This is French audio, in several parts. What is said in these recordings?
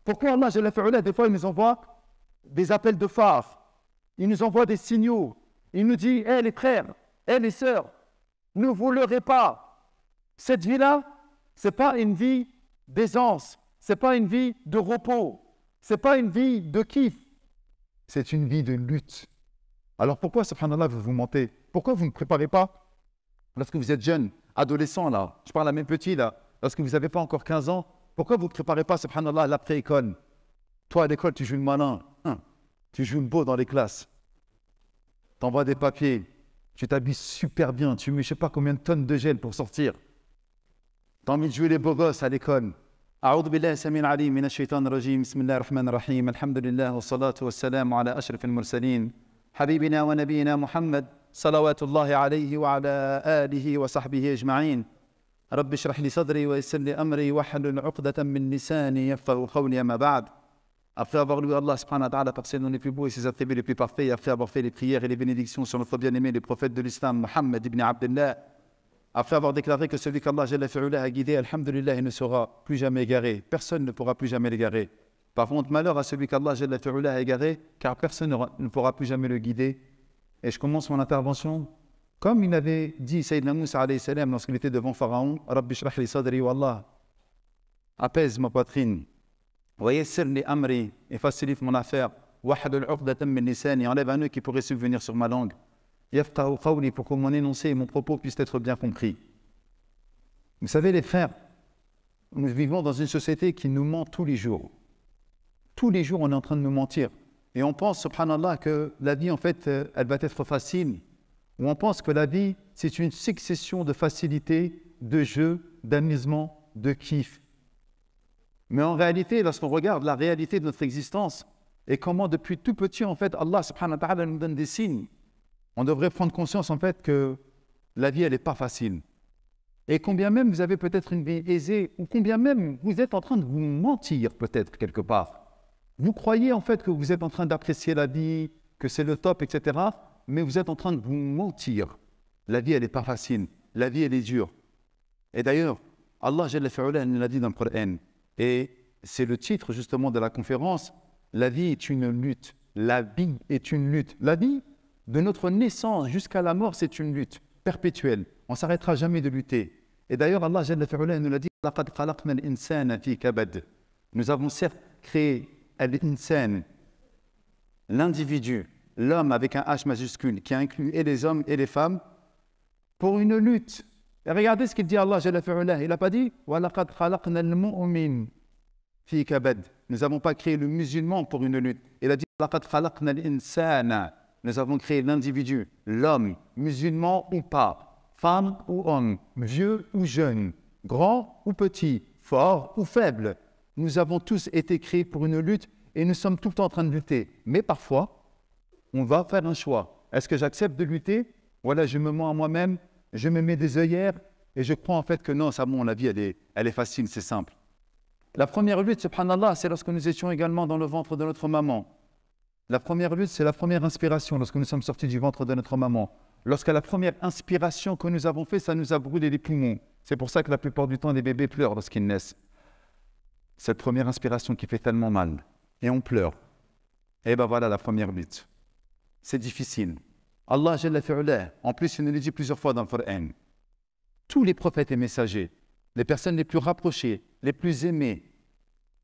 Pourquoi Allah, des fois, il nous envoie des appels de phare, il nous envoie des signaux, il nous dit, hé les frères, hé les sœurs, ne vous leurrez pas. Cette vie-là, ce n'est pas une vie d'aisance, ce n'est pas une vie de repos, ce n'est pas une vie de kiff, c'est une vie de lutte. Alors pourquoi, subhanallah, vous mentez? Pourquoi vous ne préparez pas, lorsque vous êtes jeune, adolescent là, je parle à mes petits là, lorsque vous n'avez pas encore 15 ans, pourquoi vous ne préparez pas, subhanallah, l'après-école? Toi, à l'école, tu joues le malin, tu joues le beau dans les classes, tu envoies des papiers, tu t'habilles super bien, tu mets je ne sais pas combien de tonnes de gel pour sortir. Tu as envie de jouer les beaux gosses à l'école. أعوذ بالله السميع العليم من الشيطان الرجيم بسم الله الرحمن الرحيم الحمد لله والصلاة والسلام على أشرف المرسلين حبيبنا ونبينا محمد صلوات الله عليه وعلى آله وصحبه أجمعين رب اشرح لي صدري ويسر لي أمري واحلل عقدة من لساني يفقهوا قولي أما بعد. Après avoir loué Allah subhanahu wa ta'ala par ses noms les plus beaux et ses attributs les plus parfaits, et après avoir fait les prières et les bénédictions sur notre bien-aimé, le prophète de l'islam, Muhammad ibn Abdullah, après avoir déclaré que celui qu'Allah a guidé, alhamdulillah, il ne sera plus jamais égaré. Personne ne pourra plus jamais l'égarer. Par contre, malheur à celui qu'Allah a égaré, car personne ne pourra plus jamais le guider. Et je commence mon intervention comme il avait dit Sayyidina Moussa alayhi salam lorsqu'il était devant Pharaon, Rabbi shrah li sadri wa Allah, apaise ma poitrine. Amri, et facilite mon affaire. Wahlul uqdatan min lisani, enlève un nœud qui pourrait subvenir sur ma langue. Yafqahu qawli, pour que mon énoncé et mon propos puissent être bien compris. Vous savez, les frères, nous vivons dans une société qui nous ment tous les jours. Tous les jours, on est en train de nous mentir. Et on pense, subhanallah, que la vie, en fait, elle va être facile. Ou on pense que la vie, c'est une succession de facilités, de jeux, d'amusement, de kiff. Mais en réalité, lorsqu'on regarde la réalité de notre existence et comment depuis tout petit, en fait, Allah subhanahu wa ta'ala nous donne des signes, on devrait prendre conscience, en fait, que la vie, elle n'est pas facile. Et combien même vous avez peut-être une vie aisée, ou combien même vous êtes en train de vous mentir, peut-être, quelque part. Vous croyez, en fait, que vous êtes en train d'apprécier la vie, que c'est le top, etc., mais vous êtes en train de vous mentir. La vie, elle n'est pas facile. La vie, elle est dure. Et d'ailleurs, Allah nous l'a dit dans le Coran. Et c'est le titre justement de la conférence. La vie est une lutte. La vie est une lutte. La vie, de notre naissance jusqu'à la mort, c'est une lutte perpétuelle. On ne s'arrêtera jamais de lutter. Et d'ailleurs, Allah nous l'a dit. Nous avons certes créé l'insan, l'individu, l'homme avec un H majuscule, qui inclut et les hommes et les femmes, pour une lutte. Et regardez ce qu'il dit Allah, il n'a pas dit « Nous n'avons pas créé le musulman pour une lutte. Il a dit « Nous avons créé l'individu, l'homme, musulman ou pas, femme ou homme, vieux ou jeune, grand ou petit, fort ou faible. Nous avons tous été créés pour une lutte et nous sommes tout le temps en train de lutter. Mais parfois, on va faire un choix. Est-ce que j'accepte de lutter? Voilà, je me mens à moi-même. Je me mets des œillères et je crois en fait que non, ça bon, la vie, elle est facile, c'est simple. La première lutte, subhanallah, c'est lorsque nous étions également dans le ventre de notre maman. La première lutte, c'est la première inspiration lorsque nous sommes sortis du ventre de notre maman. Lorsque la première inspiration que nous avons fait, ça nous a brûlé les poumons. C'est pour ça que la plupart du temps, les bébés pleurent lorsqu'ils naissent. Cette première inspiration qui fait tellement mal. Et on pleure. Et ben voilà la première lutte. C'est difficile. Allah, en plus, il nous le dit plusieurs fois dans le Coran. Tous les prophètes et messagers, les personnes les plus rapprochées, les plus aimées,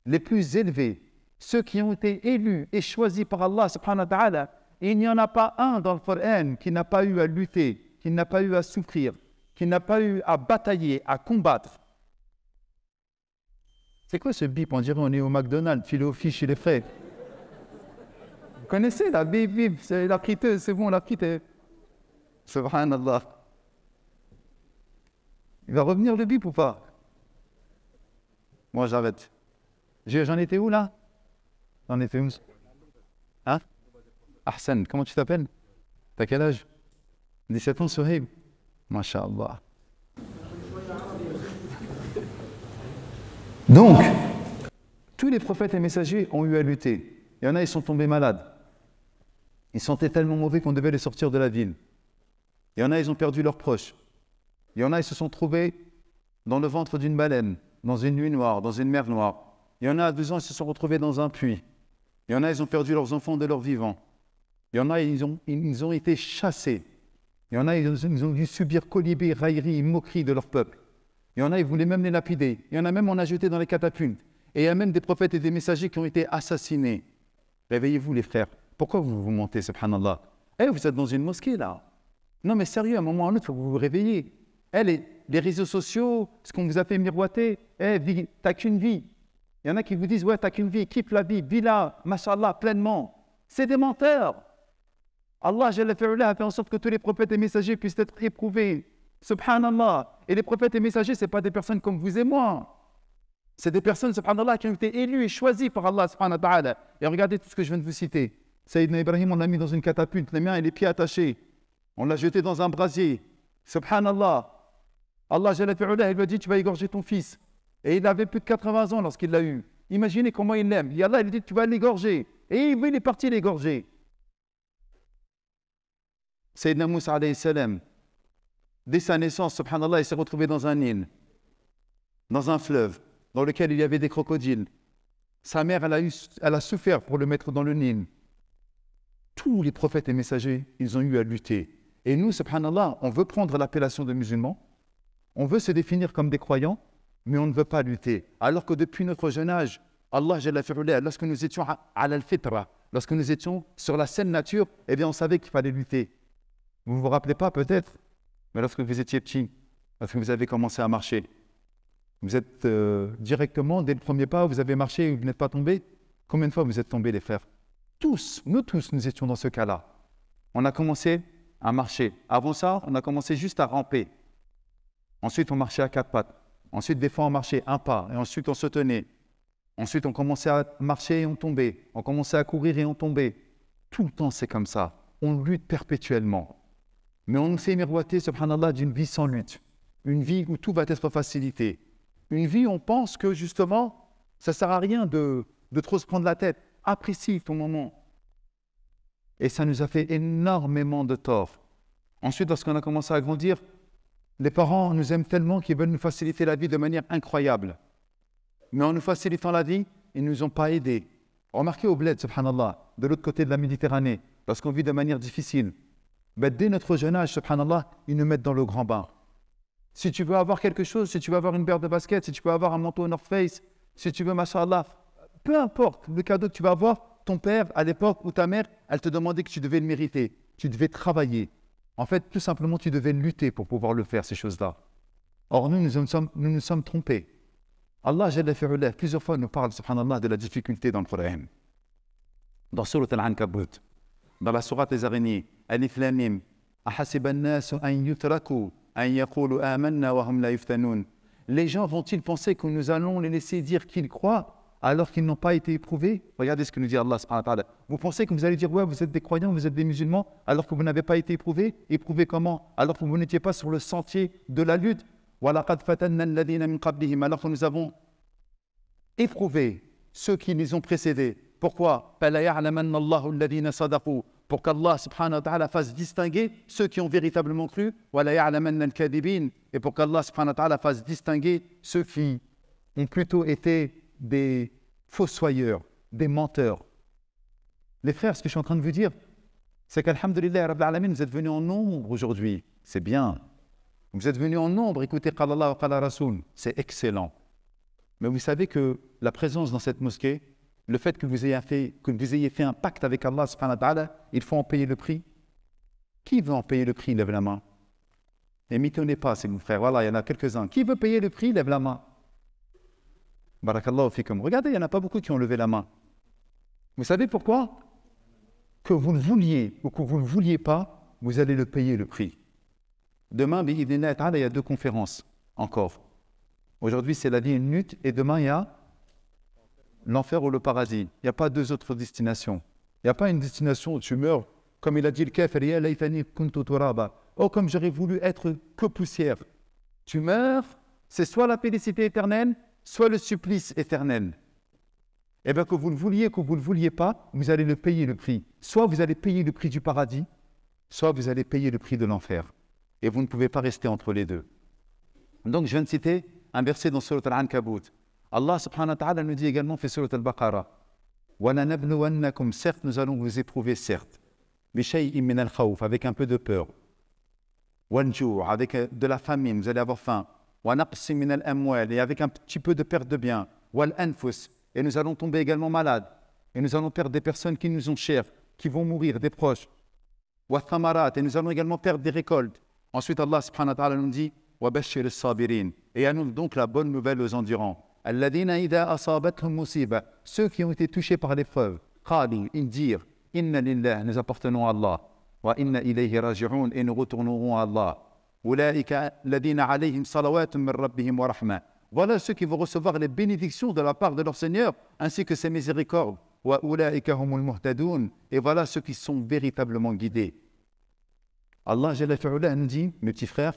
les plus élevés, ceux qui ont été élus et choisis par Allah subhanahu wa ta'ala, il n'y en a pas un dans le Coran qui n'a pas eu à lutter, qui n'a pas eu à souffrir, qui n'a pas eu à batailler, à combattre. C'est quoi ce bip? On dirait on est au McDonald's, filé aux filles chez les frères. Vous connaissez la bip bip, c'est la friteuse, c'est bon, la friteuse. Subhanallah. Il va revenir le bip ou pas? Moi j'arrête. J'en étais où là? J'en étais où? Hein? Ahsan, comment tu t'appelles? T'as quel âge? 17 ans, Sohaib. Masha'Allah. Donc, tous les prophètes et messagers ont eu à lutter. Il y en a, ils sont tombés malades. Ils sentaient tellement mauvais qu'on devait les sortir de la ville. Il y en a, ils ont perdu leurs proches. Il y en a, ils se sont trouvés dans le ventre d'une baleine, dans une nuit noire, dans une mer noire. Il y en a à 2 ans, ils se sont retrouvés dans un puits. Il y en a, ils ont perdu leurs enfants de leur vivant. Il y en a, ils ont été chassés. Il y en a, ils ont dû subir colibés, railleries, moqueries de leur peuple. Il y en a, ils voulaient même les lapider. Il y en a même, on a jeté dans les catapultes. Et il y a même des prophètes et des messagers qui ont été assassinés. Réveillez-vous les frères. Pourquoi vous mentez, subhanallah? Vous êtes dans une mosquée là. Non mais sérieux, à un moment ou à un autre, il faut que vous vous réveillez. Les réseaux sociaux, ce qu'on vous a fait miroiter, t'as qu'une vie. Il y en a qui vous disent, ouais, t'as qu'une vie, kiffe la vie, vis-la, mashallah, pleinement. C'est des menteurs. Allah Jalla fi'ala a fait en sorte que tous les prophètes et messagers puissent être éprouvés. Subhanallah. Et les prophètes et messagers, ce n'est pas des personnes comme vous et moi. C'est des personnes, subhanallah, qui ont été élues et choisies par Allah, subhanahu wa ta'ala. Et regardez tout ce que je viens de vous citer. Sayyidina Ibrahim, on l'a mis dans une catapulte, les mains et les pieds attachés. On l'a jeté dans un brasier. Subhanallah. Allah Jalla fi'ala, il lui a dit, tu vas égorger ton fils. Et il avait plus de 80 ans lorsqu'il l'a eu. Imaginez comment il l'aime. Et Allah, il dit, tu vas l'égorger. Et il est parti l'égorger. Sayyidina Moussa alayhi salam, dès sa naissance, subhanallah, il s'est retrouvé dans un Nil, dans un fleuve, dans lequel il y avait des crocodiles. Sa mère, elle a souffert pour le mettre dans le Nil. Tous les prophètes et messagers, ils ont eu à lutter. Et nous, subhanallah, on veut prendre l'appellation de musulmans, on veut se définir comme des croyants, mais on ne veut pas lutter. Alors que depuis notre jeune âge, Allah Jalla fi'ala, lorsque nous étions à al-fitra, lorsque nous étions sur la saine nature, eh bien on savait qu'il fallait lutter. Vous ne vous rappelez pas peut-être, mais lorsque vous étiez petit, lorsque vous avez commencé à marcher, vous êtes directement, dès le premier pas, vous avez marché et vous n'êtes pas tombé. Combien de fois vous êtes tombés, les frères? Tous, nous étions dans ce cas-là. On a commencé à marcher. Avant ça, on a commencé juste à ramper. Ensuite, on marchait à 4 pattes. Ensuite, des fois, on marchait un pas et ensuite, on se tenait. Ensuite, on commençait à marcher et on tombait. On commençait à courir et on tombait. Tout le temps, c'est comme ça. On lutte perpétuellement. Mais on nous fait miroiter, subhanallah, d'une vie sans lutte. Une vie où tout va être facilité. Une vie où on pense que, justement, ça ne sert à rien de trop se prendre la tête. Apprécie ton moment. Et ça nous a fait énormément de tort. Ensuite, lorsqu'on a commencé à grandir, les parents nous aiment tellement qu'ils veulent nous faciliter la vie de manière incroyable. Mais en nous facilitant la vie, ils ne nous ont pas aidés. Remarquez au bled, subhanallah, de l'autre côté de la Méditerranée, lorsqu'on vit de manière difficile, dès notre jeune âge, subhanallah, ils nous mettent dans le grand bain. Si tu veux avoir quelque chose, si tu veux avoir une paire de baskets, si tu veux avoir un manteau North Face, si tu veux, mashallah, peu importe le cadeau que tu vas avoir, ton père, à l'époque, ou ta mère, elle te demandait que tu devais le mériter. Tu devais travailler. En fait, tout simplement, tu devais lutter pour pouvoir le faire, ces choses-là. Or, nous nous sommes trompés. Allah, Jalla fi'ala, plusieurs fois nous parle, subhanallah, de la difficulté dans le Coran. Dans Surat Al-Ankabut, dans la Sourate des araignées, Alif Lam Mim, Ahasiba an-nasu an yutraku an yaqulu amanna wa hum la yuftanun. Les gens vont-ils penser que nous allons les laisser dire qu'ils croient alors qu'ils n'ont pas été éprouvés? Regardez ce que nous dit Allah subhanahu wa ta'ala. Vous pensez que vous allez dire, ouais, vous êtes des croyants, vous êtes des musulmans, alors que vous n'avez pas été éprouvés? Éprouvés comment? Alors que vous n'étiez pas sur le sentier de la lutte. وَلَقَدْ فَتَنَّا الَّذِينَ مِنْ قَبْلِهِمْ. Alors que nous avons éprouvé ceux qui les ont précédés. Pourquoi? فَلَيَعْلَمَنَّ اللَّهُ الَّذِينَ صَدَقُوا. Pour qu'Allah subhanahu wa ta'ala fasse distinguer ceux qui ont véritablement cru. وَلَيَعْلَمَنَّ الْكَاذِبِينَ. Et pour qu'Allah subhanahu wa ta'ala fasse distinguer ceux qui ont plutôt été des fossoyeurs, des menteurs. Les frères, ce que je suis en train de vous dire, c'est qu'alhamdulillah, Rabbil Alamin, vous êtes venus en nombre aujourd'hui. C'est bien. Vous êtes venus en nombre, écoutez Qala Allah wa Qala Rasoul. C'est excellent. Mais vous savez que la présence dans cette mosquée, le fait que vous ayez fait un pacte avec Allah subhanahu wa ta'ala, il faut en payer le prix. Qui veut en payer le prix? Lève la main. Et m'étonnez pas, c'est mon frère. Voilà, il y en a quelques-uns. Qui veut payer le prix? Lève la main. Barakallahu fikum. Regardez, il n'y en a pas beaucoup qui ont levé la main. Vous savez pourquoi? Que vous le vouliez ou que vous ne le vouliez pas, vous allez le payer le prix. Demain, il y a 2 conférences encore. Aujourd'hui, c'est la vie une lutte et demain, il y a l'enfer ou le paradis. Il n'y a pas 2 autres destinations. Il n'y a pas une destination où tu meurs, comme il a dit le kafir, oh, comme j'aurais voulu être que poussière. Tu meurs, c'est soit la félicité éternelle, soit le supplice éternel. Eh bien, que vous le vouliez, que vous ne le vouliez pas, vous allez le payer le prix. Soit vous allez payer le prix du paradis, soit vous allez payer le prix de l'enfer. Et vous ne pouvez pas rester entre les deux. Donc, je viens de citer un verset dans Surat Al-Ankabut. Allah subhanahu wa ta'ala nous dit également, fait surat al-Baqarah, وَلَنَبْلُوَنَّكُمْ, certes, nous allons vous éprouver, certes, بِشَيْءٍ مِّنَ الْخَوْفِ, avec un peu de peur, وَالْجُوعِ, avec de la famine, vous allez avoir faim, وَنَقْصٍ مِّنَ الْأَمْوَالِ, et avec un petit peu de perte de biens, وَالْأَنفُسِ, et nous allons tomber également malades, et nous allons perdre des personnes qui nous sont chères, qui vont mourir, des proches, وَالثَّمَرَاتِ, et nous allons également perdre des récoltes. Ensuite, Allah subhanahu wa ta'ala nous dit, وَبَشِّرِ الصَّابِرِينَ, et annonce donc la bonne nouvelle aux endurants. الَّذِينَ إِذَا أَصَابَتْهُمْ مُصِيبَةٌ, ceux qui ont été touchés par l'épreuve, قَالُوا, ils dirent, إِنَّ لِلَّهِ, nous appartenons à Allah, وَإِنَّ إِلَيْهِ راجعون, et nous retournerons à Allah. أُولَٰئِكَ الَّذِينَ عَلَيْهِمْ صَلَوَاتٌ مِّن رَّبِّهِمْ وَرَحْمَةٌ, voilà ceux qui vont recevoir les bénédictions de la part de leur Seigneur, ainsi que ses miséricordes. وَأُولَٰئِكَ هُمُ الْمُهْتَدُونَ, et voilà ceux qui sont véritablement guidés. Allah Jalla fi'ula nous dit, mes petits frères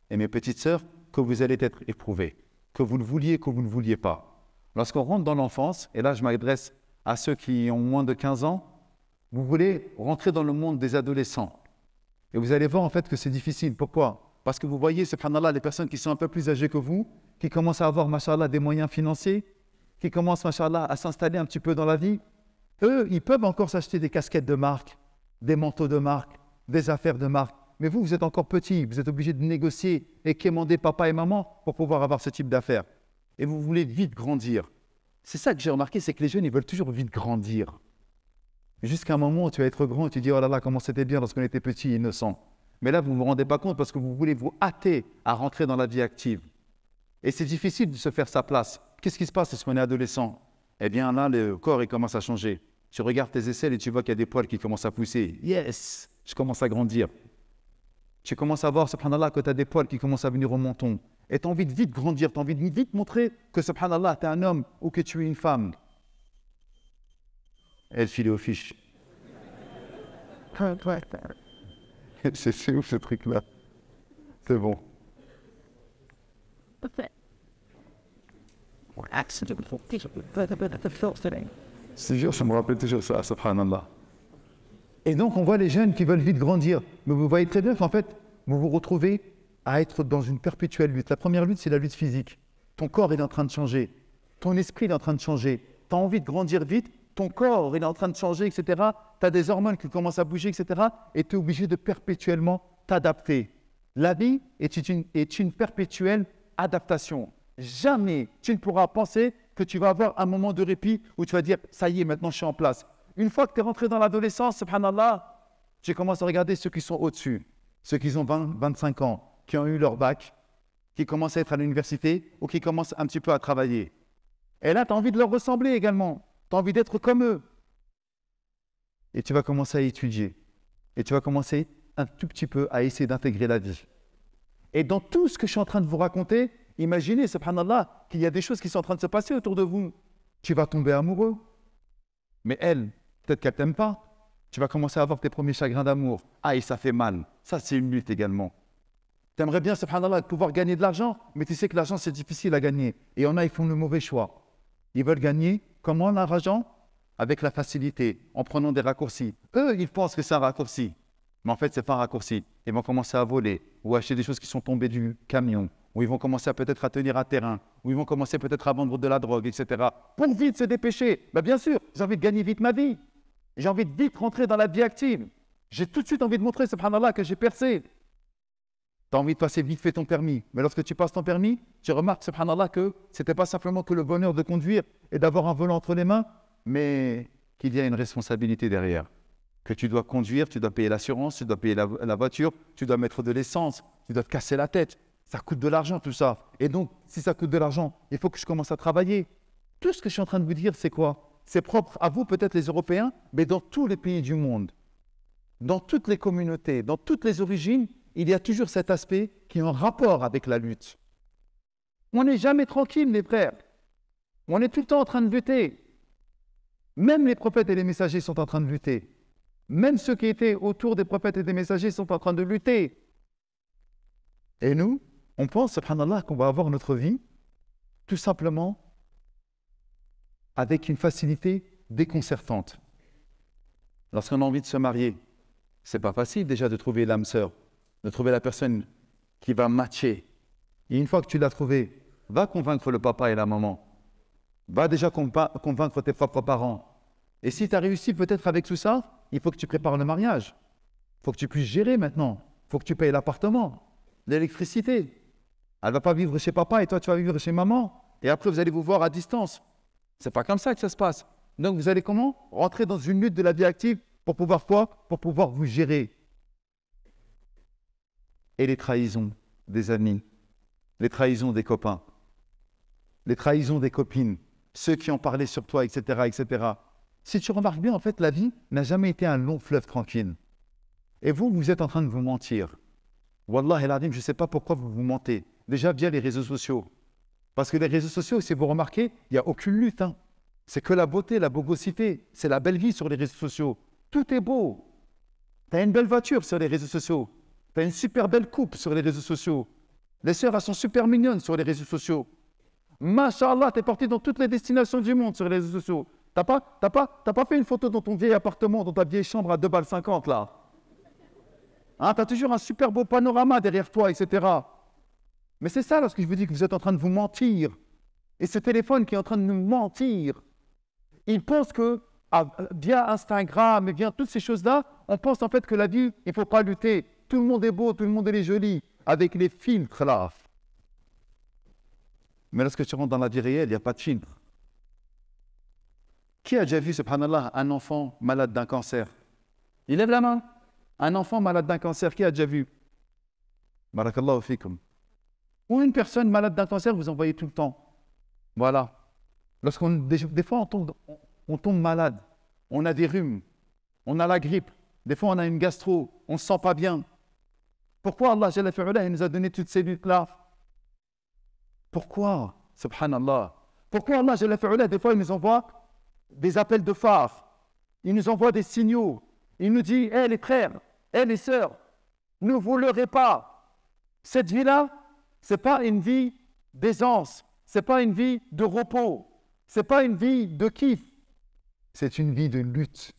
et mes petites sœurs, que vous allez être éprouvés, que vous le vouliez, que vous ne le vouliez pas. Lorsqu'on rentre dans l'enfance, et là je m'adresse à ceux qui ont moins de 15 ans, vous voulez rentrer dans le monde des adolescents. Et vous allez voir en fait que c'est difficile. Pourquoi? Parce que vous voyez, subhanallah, les personnes qui sont un peu plus âgées que vous, qui commencent à avoir, mashallah, des moyens financiers, qui commencent, mashallah, à s'installer un petit peu dans la vie. Eux, ils peuvent encore s'acheter des casquettes de marque, des manteaux de marque, des affaires de marque. Mais vous, vous êtes encore petit, vous êtes obligé de négocier et quémander papa et maman pour pouvoir avoir ce type d'affaires. Et vous voulez vite grandir. C'est ça que j'ai remarqué, c'est que les jeunes, ils veulent toujours vite grandir. Jusqu'à un moment où tu vas être grand et tu dis, oh là là, comment c'était bien lorsqu'on était petit et innocent. Mais là, vous ne vous rendez pas compte parce que vous voulez vous hâter à rentrer dans la vie active. Et c'est difficile de se faire sa place. Qu'est-ce qui se passe lorsqu'on est adolescent? Eh bien là, le corps, il commence à changer. Tu regardes tes aisselles et tu vois qu'il y a des poils qui commencent à pousser. Yes, je commence à grandir. Tu commences à voir, subhanallah, que tu as des poils qui commencent à venir au menton. Et tu as envie de vite grandir, tu as envie de vite montrer que, subhanallah, tu es un homme ou que tu es une femme. Elle file aux fiches. C'est où ce truc-là? C'est bon. C'est sûr, ça me rappelle toujours ça, subhanallah. Et donc, on voit les jeunes qui veulent vite grandir. Mais vous voyez très bien qu'en fait, vous vous retrouvez à être dans une perpétuelle lutte. La première lutte, c'est la lutte physique. Ton corps est en train de changer. Ton esprit est en train de changer. Tu as envie de grandir vite. Ton corps est en train de changer, etc. Tu as des hormones qui commencent à bouger, etc. Et tu es obligé de perpétuellement t'adapter. La vie est une perpétuelle adaptation. Jamais tu ne pourras penser que tu vas avoir un moment de répit où tu vas dire « ça y est, maintenant je suis en place ». Une fois que tu es rentré dans l'adolescence, subhanallah, tu commences à regarder ceux qui sont au-dessus, ceux qui ont 20, 25 ans, qui ont eu leur bac, qui commencent à être à l'université ou qui commencent un petit peu à travailler. Et là, tu as envie de leur ressembler également. Tu as envie d'être comme eux. Et tu vas commencer à étudier. Et tu vas commencer un tout petit peu à essayer d'intégrer la vie. Et dans tout ce que je suis en train de vous raconter, imaginez, subhanallah, qu'il y a des choses qui sont en train de se passer autour de vous. Tu vas tomber amoureux. Mais elle, peut-être qu'elle ne t'aime pas. Tu vas commencer à avoir tes premiers chagrins d'amour. Ah, et ça fait mal. Ça, c'est une lutte également. Tu aimerais bien, subhanallah, pouvoir gagner de l'argent, mais tu sais que l'argent, c'est difficile à gagner. Et il y en a, ils font le mauvais choix. Ils veulent gagner, comment l'argent? Avec la facilité, en prenant des raccourcis. Eux, ils pensent que c'est un raccourci. Mais en fait, ce n'est pas un raccourci. Ils vont commencer à voler, ou acheter des choses qui sont tombées du camion, ou ils vont commencer peut-être à tenir un terrain, ou ils vont commencer peut-être à vendre de la drogue, etc. Pour vite se dépêcher. Ben, bien sûr, j'ai envie de gagner vite ma vie. J'ai envie de vite rentrer dans la vie active. J'ai tout de suite envie de montrer, subhanallah, que j'ai percé. Tu as envie de passer vite fait ton permis. Mais lorsque tu passes ton permis, tu remarques, subhanallah, que ce n'était pas simplement que le bonheur de conduire et d'avoir un volant entre les mains, mais qu'il y a une responsabilité derrière. Que tu dois conduire, tu dois payer l'assurance, tu dois payer la voiture, tu dois mettre de l'essence, tu dois te casser la tête. Ça coûte de l'argent tout ça. Et donc, si ça coûte de l'argent, il faut que je commence à travailler. Tout ce que je suis en train de vous dire, c'est quoi? C'est propre à vous, peut-être les Européens, mais dans tous les pays du monde. Dans toutes les communautés, dans toutes les origines, il y a toujours cet aspect qui est en rapport avec la lutte. On n'est jamais tranquille, mes frères. On est tout le temps en train de lutter. Même les prophètes et les messagers sont en train de lutter. Même ceux qui étaient autour des prophètes et des messagers sont en train de lutter. Et nous, on pense, subhanallah, qu'on va avoir notre vie tout simplement avec une facilité déconcertante. Lorsqu'on a envie de se marier, c'est pas facile déjà de trouver l'âme sœur, de trouver la personne qui va matcher. Et une fois que tu l'as trouvée, va convaincre le papa et la maman. Va déjà convaincre tes propres parents. Et si tu as réussi peut-être avec tout ça, il faut que tu prépares le mariage. Il faut que tu puisses gérer maintenant. Il faut que tu payes l'appartement, l'électricité. Elle ne va pas vivre chez papa et toi, tu vas vivre chez maman. Et après, vous allez vous voir à distance. C'est pas comme ça que ça se passe. Donc, vous allez comment? Rentrer dans une lutte de la vie active pour pouvoir quoi? Pour pouvoir vous gérer. Et les trahisons des amis, les trahisons des copains, les trahisons des copines, ceux qui ont parlé sur toi, etc., etc. Si tu remarques bien, en fait, la vie n'a jamais été un long fleuve tranquille. Et vous, vous êtes en train de vous mentir. Wallah el Adim, je ne sais pas pourquoi vous vous mentez. Déjà via les réseaux sociaux. Parce que les réseaux sociaux, si vous remarquez, il n'y a aucune lutte. Hein. C'est que la beauté, la bogosité. C'est la belle vie sur les réseaux sociaux. Tout est beau. Tu as une belle voiture sur les réseaux sociaux. Tu as une super belle coupe sur les réseaux sociaux. Les sœurs, elles sont super mignonnes sur les réseaux sociaux. Masha'Allah, tu es parti dans toutes les destinations du monde sur les réseaux sociaux. T'as pas fait une photo dans ton vieil appartement, dans ta vieille chambre à 2,50 balles là. Hein, tu as toujours un super beau panorama derrière toi, etc. Mais c'est ça lorsque je vous dis que vous êtes en train de vous mentir. Et ce téléphone qui est en train de nous mentir, il pense que via Instagram et via toutes ces choses-là, on pense en fait que la vie, il ne faut pas lutter. Tout le monde est beau, tout le monde est joli, avec les filtres là. Mais lorsque tu rentres dans la vie réelle, il n'y a pas de filtre. Qui a déjà vu, subhanallah, un enfant malade d'un cancer? Il lève la main. Un enfant malade d'un cancer, qui a déjà vu? Barakallahu fikum. Ou une personne malade d'un cancer, vous en voyez tout le temps. Voilà. Des fois, on tombe malade. On a des rhumes. On a la grippe. Des fois, on a une gastro. On ne se sent pas bien. Pourquoi Allah Jalla fi'ula, il nous a donné toutes ces luttes-là? Pourquoi? Subhanallah. Pourquoi Allah Jalla fi'ula, des fois, il nous envoie des appels de phare. Il nous envoie des signaux. Il nous dit, hé les frères, hé les sœurs, ne vous leurrez pas. Cette vie-là, ce n'est pas une vie d'aisance. Ce n'est pas une vie de repos. Ce n'est pas une vie de kiff. C'est une vie de lutte.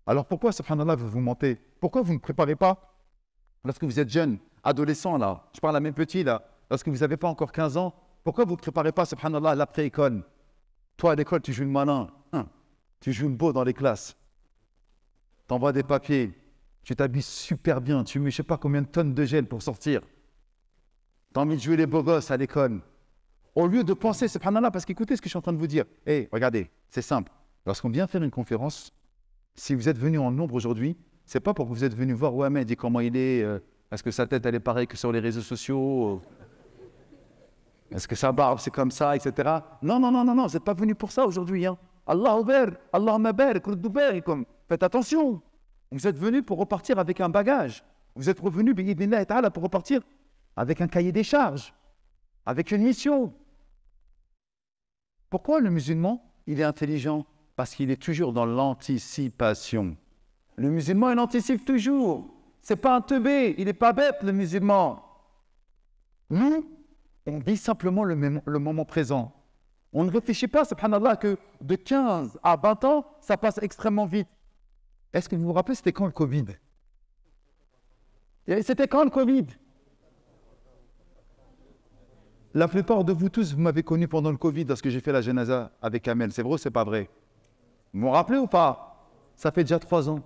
Alors pourquoi, subhanallah, vous vous mentez? Pourquoi vous ne préparez pas, lorsque vous êtes jeune, adolescent là, je parle à mes petits là, lorsque vous n'avez pas encore 15 ans, pourquoi vous ne préparez pas, subhanallah, l'après-école? Toi, à l'école, tu joues le malin. Tu joues le beau dans les classes. Tu envoies des papiers. Tu t'habilles super bien. Tu mets je ne sais pas combien de tonnes de gel pour sortir. Tu as envie de jouer les beaux gosses à l'école. Au lieu de penser, subhanallah, parce qu'écoutez ce que je suis en train de vous dire. Hé, regardez, c'est simple. Lorsqu'on vient faire une conférence, si vous êtes venu en nombre aujourd'hui, ce n'est pas pour que vous êtes venu voir Ouamed et comment il est, est-ce que sa tête elle est pareille que sur les réseaux sociaux, est-ce que sa barbe c'est comme ça, etc. Non, vous n'êtes pas venu pour ça aujourd'hui. Hein. Allahumma barik, faites attention. Vous êtes venu pour repartir avec un bagage. Vous êtes revenu, bi'idhnillah ta'ala, pour repartir avec un cahier des charges, avec une mission. Pourquoi le musulman, il est intelligent? Parce qu'il est toujours dans l'anticipation. Le musulman, il anticipe toujours. Ce n'est pas un teubé, il n'est pas bête, le musulman. Nous, on vit simplement le moment présent. On ne réfléchit pas, subhanallah, que de 15 à 20 ans, ça passe extrêmement vite. Est-ce que vous vous rappelez, c'était quand le Covid? C'était quand le Covid? La plupart de vous tous, vous m'avez connu pendant le Covid lorsque j'ai fait la janaza avec Amel. C'est vrai ou c'est pas vrai? Vous vous rappelez ou pas? Ça fait déjà 3 ans.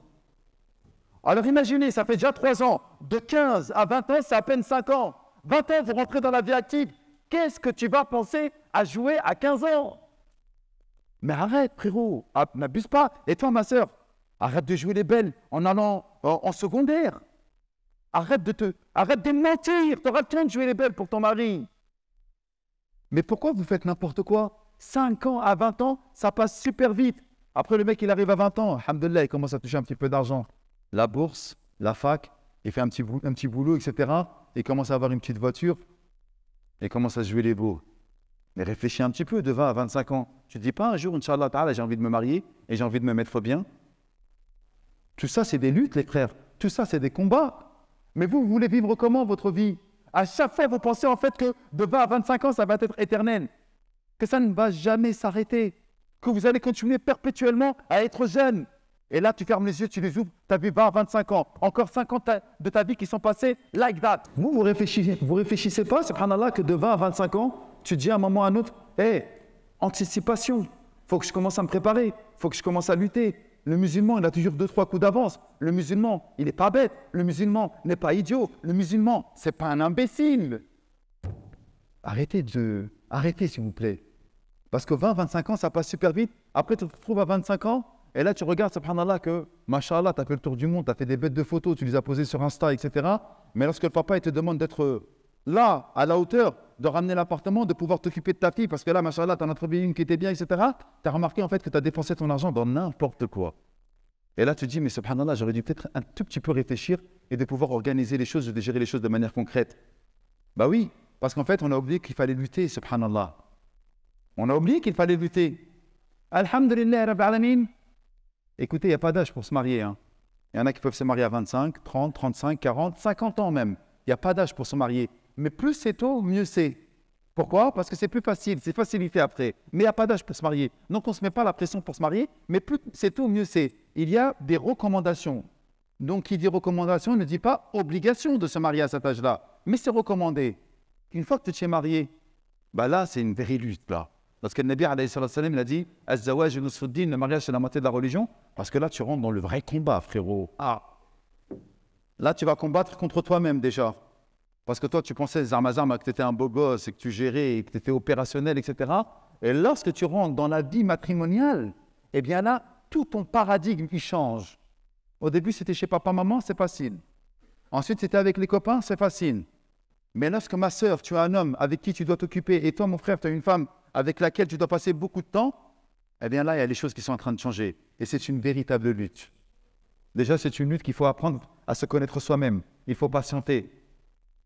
Alors imaginez, ça fait déjà 3 ans. De 15 à 20 ans, c'est à peine 5 ans. 20 ans, vous rentrez dans la vie active. Qu'est-ce que tu vas penser à jouer à 15 ans? Mais arrête, frérot. N'abuse pas. Et toi, ma sœur, arrête de jouer les belles en allant en secondaire. Arrête de mentir. Tu auras le temps de jouer les belles pour ton mari. Mais pourquoi vous faites n'importe quoi? 5 ans à 20 ans, ça passe super vite. Après, le mec, il arrive à 20 ans. Alhamdoulilah, il commence à toucher un petit peu d'argent. La bourse, la fac, il fait un petit boulot, etc. Il commence à avoir une petite voiture. Il commence à se jouer les beaux. Mais réfléchis un petit peu, de 20 à 25 ans. Tu ne te dis pas un jour, Inch'Allah ta'ala, j'ai envie de me marier et j'ai envie de me mettre bien. Tout ça, c'est des luttes, les frères. Tout ça, c'est des combats. Mais vous voulez vivre comment, votre vie? À chaque fois, vous pensez en fait que de 20 à 25 ans, ça va être éternel. Que ça ne va jamais s'arrêter. Que vous allez continuer perpétuellement à être jeune. Et là, tu fermes les yeux, tu les ouvres, tu as vu 20 à 25 ans. Encore 50 de ta vie qui sont passés like that. Vous réfléchissez pas, subhanallah, que de 20 à 25 ans, tu dis à un moment ou à un autre, hé, Anticipation. Il faut que je commence à me préparer. Il faut que je commence à lutter. Le musulman, il a toujours 2-3 coups d'avance. Le musulman, il n'est pas bête. Le musulman n'est pas idiot. Le musulman, c'est pas un imbécile. Arrêtez, s'il vous plaît. Parce que 20-25 ans, ça passe super vite. Après, tu te retrouves à 25 ans. Et là, tu regardes, subhanallah, que, mashallah, tu as fait le tour du monde, tu as fait des bêtes de photos, tu les as posées sur Insta, etc. Mais lorsque le papa il te demande d'être là, à la hauteur, de ramener l'appartement, de pouvoir t'occuper de ta fille, parce que là, mashallah, tu en as trouvé une qui était bien, etc. Tu as remarqué en fait que tu as dépensé ton argent dans n'importe quoi. Et là, tu te dis, mais subhanallah, j'aurais dû peut-être un tout petit peu réfléchir et de pouvoir organiser les choses, de gérer les choses de manière concrète. Bah oui, parce qu'en fait, on a oublié qu'il fallait lutter, subhanallah. On a oublié qu'il fallait lutter. Alhamdulillah, Rabbil Alamin. Écoutez, il n'y a pas d'âge pour se marier. Hein. Il y en a qui peuvent se marier à 25, 30, 35, 40, 50 ans même. Il n'y a pas d'âge pour se marier. Mais plus c'est tôt, mieux c'est. Pourquoi? Parce que c'est plus facile, c'est facilité après. Mais il n'y a pas d'âge pour se marier. Donc on ne se met pas la pression pour se marier, mais plus c'est tôt, mieux c'est. Il y a des recommandations. Donc qui dit recommandation ne dit pas obligation de se marier à cet âge-là. Mais c'est recommandé. Une fois que tu es marié, bah là c'est une vraie lutte là. Parce que le Nabi alayhi salam, il a dit « Az-zawaj nusfuddin » le mariage c'est la moitié de la religion. Parce que là tu rentres dans le vrai combat, frérot. Ah. Là tu vas combattre contre toi-même déjà. Parce que toi tu pensais que tu étais un beau gosse et que tu gérais et que tu étais opérationnel, etc. Et lorsque tu rentres dans la vie matrimoniale, eh bien là, tout ton paradigme il change. Au début c'était chez papa-maman, c'est facile. Ensuite c'était avec les copains, c'est facile. Mais lorsque ma sœur, tu as un homme avec qui tu dois t'occuper et toi mon frère, tu as une femme avec laquelle tu dois passer beaucoup de temps, eh bien là, il y a des choses qui sont en train de changer. Et c'est une véritable lutte. Déjà, c'est une lutte qu'il faut apprendre à se connaître soi-même. Il faut patienter.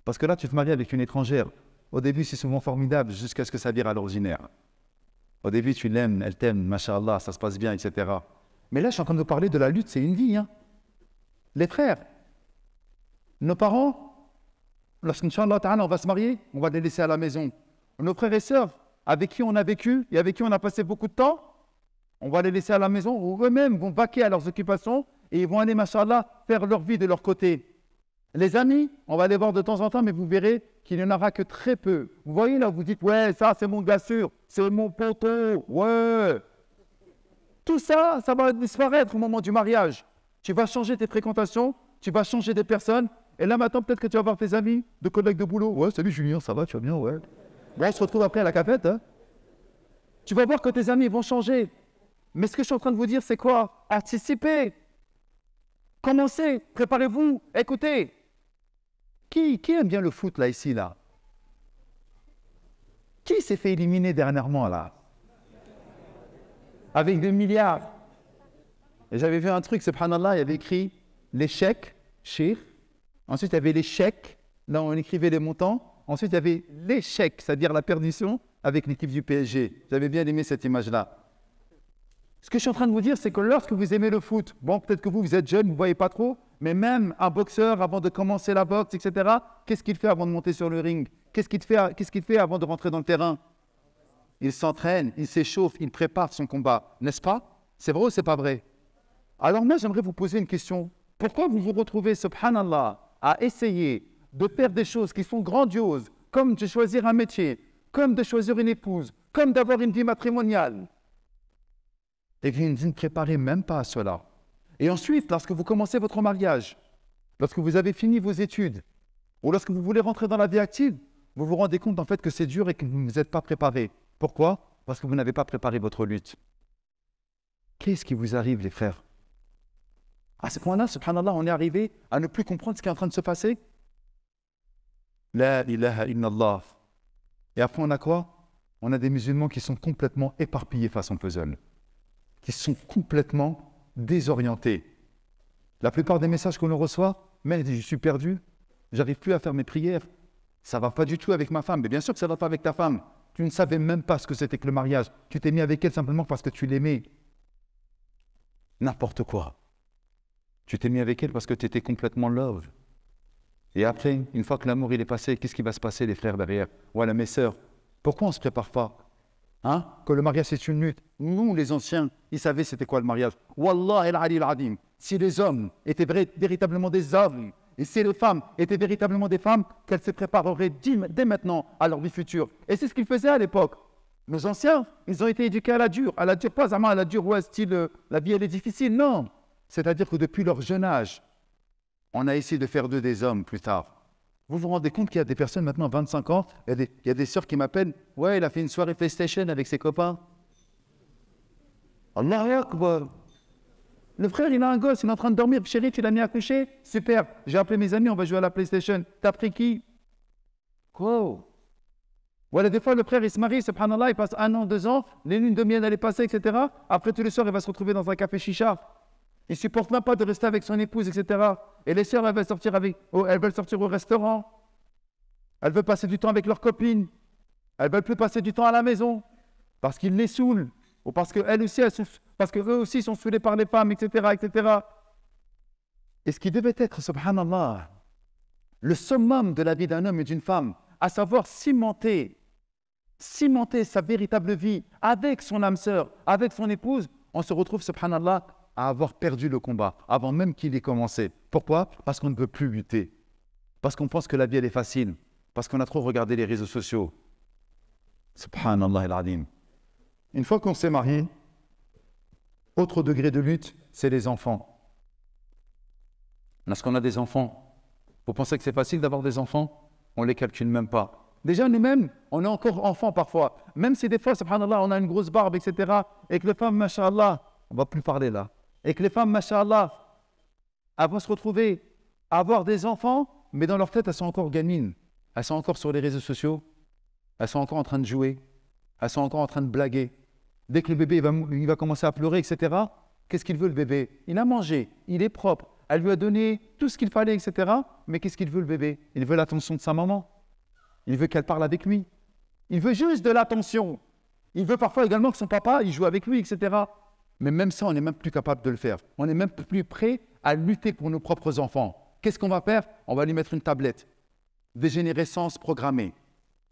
Parce que là, tu te maries avec une étrangère. Au début, c'est souvent formidable jusqu'à ce que ça vire à l'ordinaire. Au début, tu l'aimes, elle t'aime, masha'Allah, ça se passe bien, etc. Mais là, je suis en train de vous parler de la lutte, c'est une vie. Hein. Les frères, nos parents, lorsqu'Inch'Allah ta'ala, on va se marier, on va les laisser à la maison. Nos frères et sœurs, avec qui on a vécu et avec qui on a passé beaucoup de temps, on va les laisser à la maison ou eux-mêmes vont vaquer à leurs occupations et ils vont aller, mashallah, faire leur vie de leur côté. Les amis, on va les voir de temps en temps, mais vous verrez qu'il n'y en aura que très peu. Vous voyez là, vous dites, ouais, ça c'est mon gars sûr, c'est mon poteau, ouais. Tout ça, ça va disparaître au moment du mariage. Tu vas changer tes fréquentations, tu vas changer des personnes, et là maintenant peut-être que tu vas voir tes amis, de collègues de boulot. Ouais, salut Julien, ça va, tu vas bien, ouais. Bon, on se retrouve après à la cafette. Hein. Tu vas voir que tes amis vont changer. Mais ce que je suis en train de vous dire, c'est quoi? Anticipez. Commencez. Préparez-vous. Écoutez. Qui aime bien le foot, là, ici, là? Qui s'est fait éliminer dernièrement, là? Avec 2 milliards. Et j'avais vu un truc, subhanallah, il y avait écrit l'échec, shir. Ensuite, il y avait l'échec. Là, on écrivait les montants. Ensuite, il y avait l'échec, c'est-à-dire la perdition avec l'équipe du PSG. J'avais bien aimé cette image-là. Ce que je suis en train de vous dire, c'est que lorsque vous aimez le foot, bon, peut-être que vous êtes jeune, vous ne voyez pas trop, mais même un boxeur, avant de commencer la boxe, etc., qu'est-ce qu'il fait avant de monter sur le ring? Qu'est-ce qu'il fait avant de rentrer dans le terrain? Il s'entraîne, il s'échauffe, il prépare son combat, n'est-ce pas? C'est vrai ou c'est pas vrai? Alors moi, j'aimerais vous poser une question. Pourquoi vous vous retrouvez, subhanallah, à essayer de faire des choses qui sont grandioses, comme de choisir un métier, comme de choisir une épouse, comme d'avoir une vie matrimoniale. Et vous ne préparez même pas à cela. Et ensuite, lorsque vous commencez votre mariage, lorsque vous avez fini vos études, ou lorsque vous voulez rentrer dans la vie active, vous vous rendez compte en fait que c'est dur et que vous n'êtes pas préparé. Pourquoi? Parce que vous n'avez pas préparé votre lutte. Qu'est-ce qui vous arrive, les frères? À ce point-là, subhanallah, on est arrivé à ne plus comprendre ce qui est en train de se passer. La ilaha illallah. Et après, on a quoi? On a des musulmans qui sont complètement éparpillés façon puzzle, qui sont complètement désorientés. La plupart des messages qu'on reçoit, mais je suis perdu, j'arrive plus à faire mes prières, ça va pas du tout avec ma femme. Mais bien sûr que ça va pas avec ta femme. Tu ne savais même pas ce que c'était que le mariage. Tu t'es mis avec elle simplement parce que tu l'aimais. N'importe quoi. Tu t'es mis avec elle parce que tu étais complètement love. Et après, une fois que l'amour il est passé, qu'est-ce qui va se passer, les frères derrière? Voilà, mes sœurs, pourquoi on ne se prépare pas? Hein? Que le mariage c'est une lutte. Nous, les anciens, ils savaient c'était quoi le mariage. Wallah el-Ali al-Adim. Si les hommes étaient véritablement des hommes, et si les femmes étaient véritablement des femmes, qu'elles se prépareraient dès maintenant à leur vie future. Et c'est ce qu'ils faisaient à l'époque. Nos anciens, ils ont été éduqués à la dure. À la dure, pas seulement à la dure, ouais, style, la vie, elle est difficile. Non. C'est-à-dire que depuis leur jeune âge, on a essayé de faire d'eux des hommes plus tard. Vous vous rendez compte qu'il y a des personnes maintenant, 25 ans, il y a des sœurs qui m'appellent. Ouais, il a fait une soirée PlayStation avec ses copains. Allahu Akbar. Le frère, il a un gosse, il est en train de dormir. Chérie, tu l'as mis à coucher? Super. J'ai appelé mes amis, on va jouer à la PlayStation. T'as pris qui? Quoi? Voilà, des fois, le frère, il se marie, subhanallah, il passe 1 an, 2 ans, les lunes de miel, elle est passée, etc. Après, tous les soirs, il va se retrouver dans un café chicha. Il ne supporte même pas de rester avec son épouse, etc. Et les sœurs, elles veulent sortir au restaurant. Elles veulent passer du temps avec leurs copines. Elles ne veulent plus passer du temps à la maison. Parce qu'ils les saoulent. Ou parce qu'elles aussi, parce qu'eux aussi sont saoulés par les femmes, etc., etc. Et ce qui devait être, subhanallah, le summum de la vie d'un homme et d'une femme, à savoir cimenter sa véritable vie avec son âme sœur, avec son épouse, on se retrouve, subhanallah, à avoir perdu le combat, avant même qu'il ait commencé. Pourquoi? Parce qu'on ne peut plus lutter. Parce qu'on pense que la vie, elle est facile. Parce qu'on a trop regardé les réseaux sociaux. Subhanallah al-Adim. Une fois qu'on s'est marié, autre degré de lutte, c'est les enfants. Lorsqu'on a des enfants, vous pensez que c'est facile d'avoir des enfants? On ne les calcule même pas. Déjà, nous-mêmes, on est encore enfants parfois. Même si des fois, subhanallah, on a une grosse barbe, etc. Et que les femmes, masha'Allah, on ne va plus parler là. Et que les femmes, masha'Allah, elles vont se retrouver à avoir des enfants, mais dans leur tête, elles sont encore gamines. Elles sont encore sur les réseaux sociaux. Elles sont encore en train de jouer. Elles sont encore en train de blaguer. Dès que le bébé il va commencer à pleurer, etc., qu'est-ce qu'il veut le bébé? Il a mangé, il est propre. Elle lui a donné tout ce qu'il fallait, etc. Mais qu'est-ce qu'il veut le bébé? Il veut l'attention de sa maman. Il veut qu'elle parle avec lui. Il veut juste de l'attention. Il veut parfois également que son papa, il joue avec lui, etc. Mais même ça, on n'est même plus capable de le faire. On n'est même plus prêt à lutter pour nos propres enfants. Qu'est-ce qu'on va faire? On va lui mettre une tablette. Dégénérescence programmée.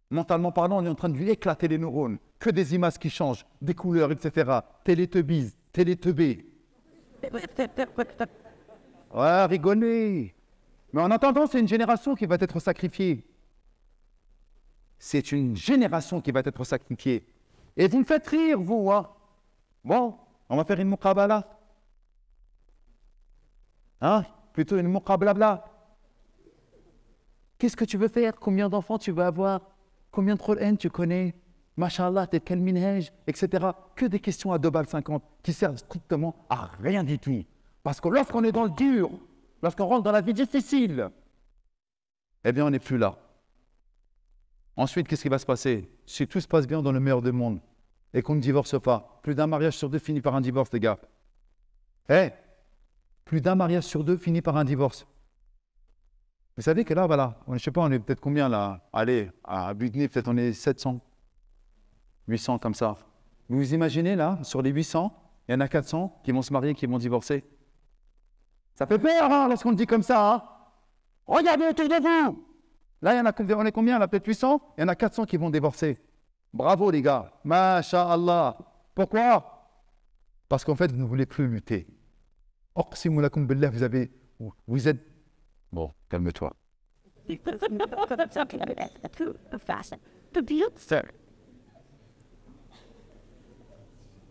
Mentalement parlant, on est en train de lui éclater les neurones. Que des images qui changent, des couleurs, etc. Télétubbies, télétubbies. Ouais, rigolez. Mais en attendant, c'est une génération qui va être sacrifiée. C'est une génération qui va être sacrifiée. Et vous me faites rire, vous, hein? Bon, on va faire une muqabala. Hein? Plutôt une muqablabla. Qu'est-ce que tu veux faire? Combien d'enfants tu veux avoir? Combien de Qur'an tu connais? Masha'Allah, t'es quel minhaj, etc. Que des questions à 2,50 balles qui servent strictement à rien du tout. Parce que lorsqu'on est dans le dur, lorsqu'on rentre dans la vie difficile, eh bien, on n'est plus là. Ensuite, qu'est-ce qui va se passer? Si tout se passe bien dans le meilleur des mondes et qu'on ne divorce pas, plus d'un mariage sur 2 finit par un divorce, les gars. Plus d'un mariage sur 2 finit par un divorce. Vous savez que là, voilà, je ne sais pas, on est peut-être combien là? Allez, à Budny, peut-être on est 700, 800 comme ça. Vous vous imaginez là, sur les 800, il y en a 400 qui vont se marier, qui vont divorcer. Ça fait peur hein, lorsqu'on le dit comme ça. Hein. Regardez autour de vous. Là, on est combien là? Peut-être 800, il y en a 400 qui vont divorcer. Bravo les gars, masha'Allah. Pourquoi? Parce qu'en fait, vous ne voulez plus lutter. Oqsimu lakum billah, vous êtes... Bon, calme-toi.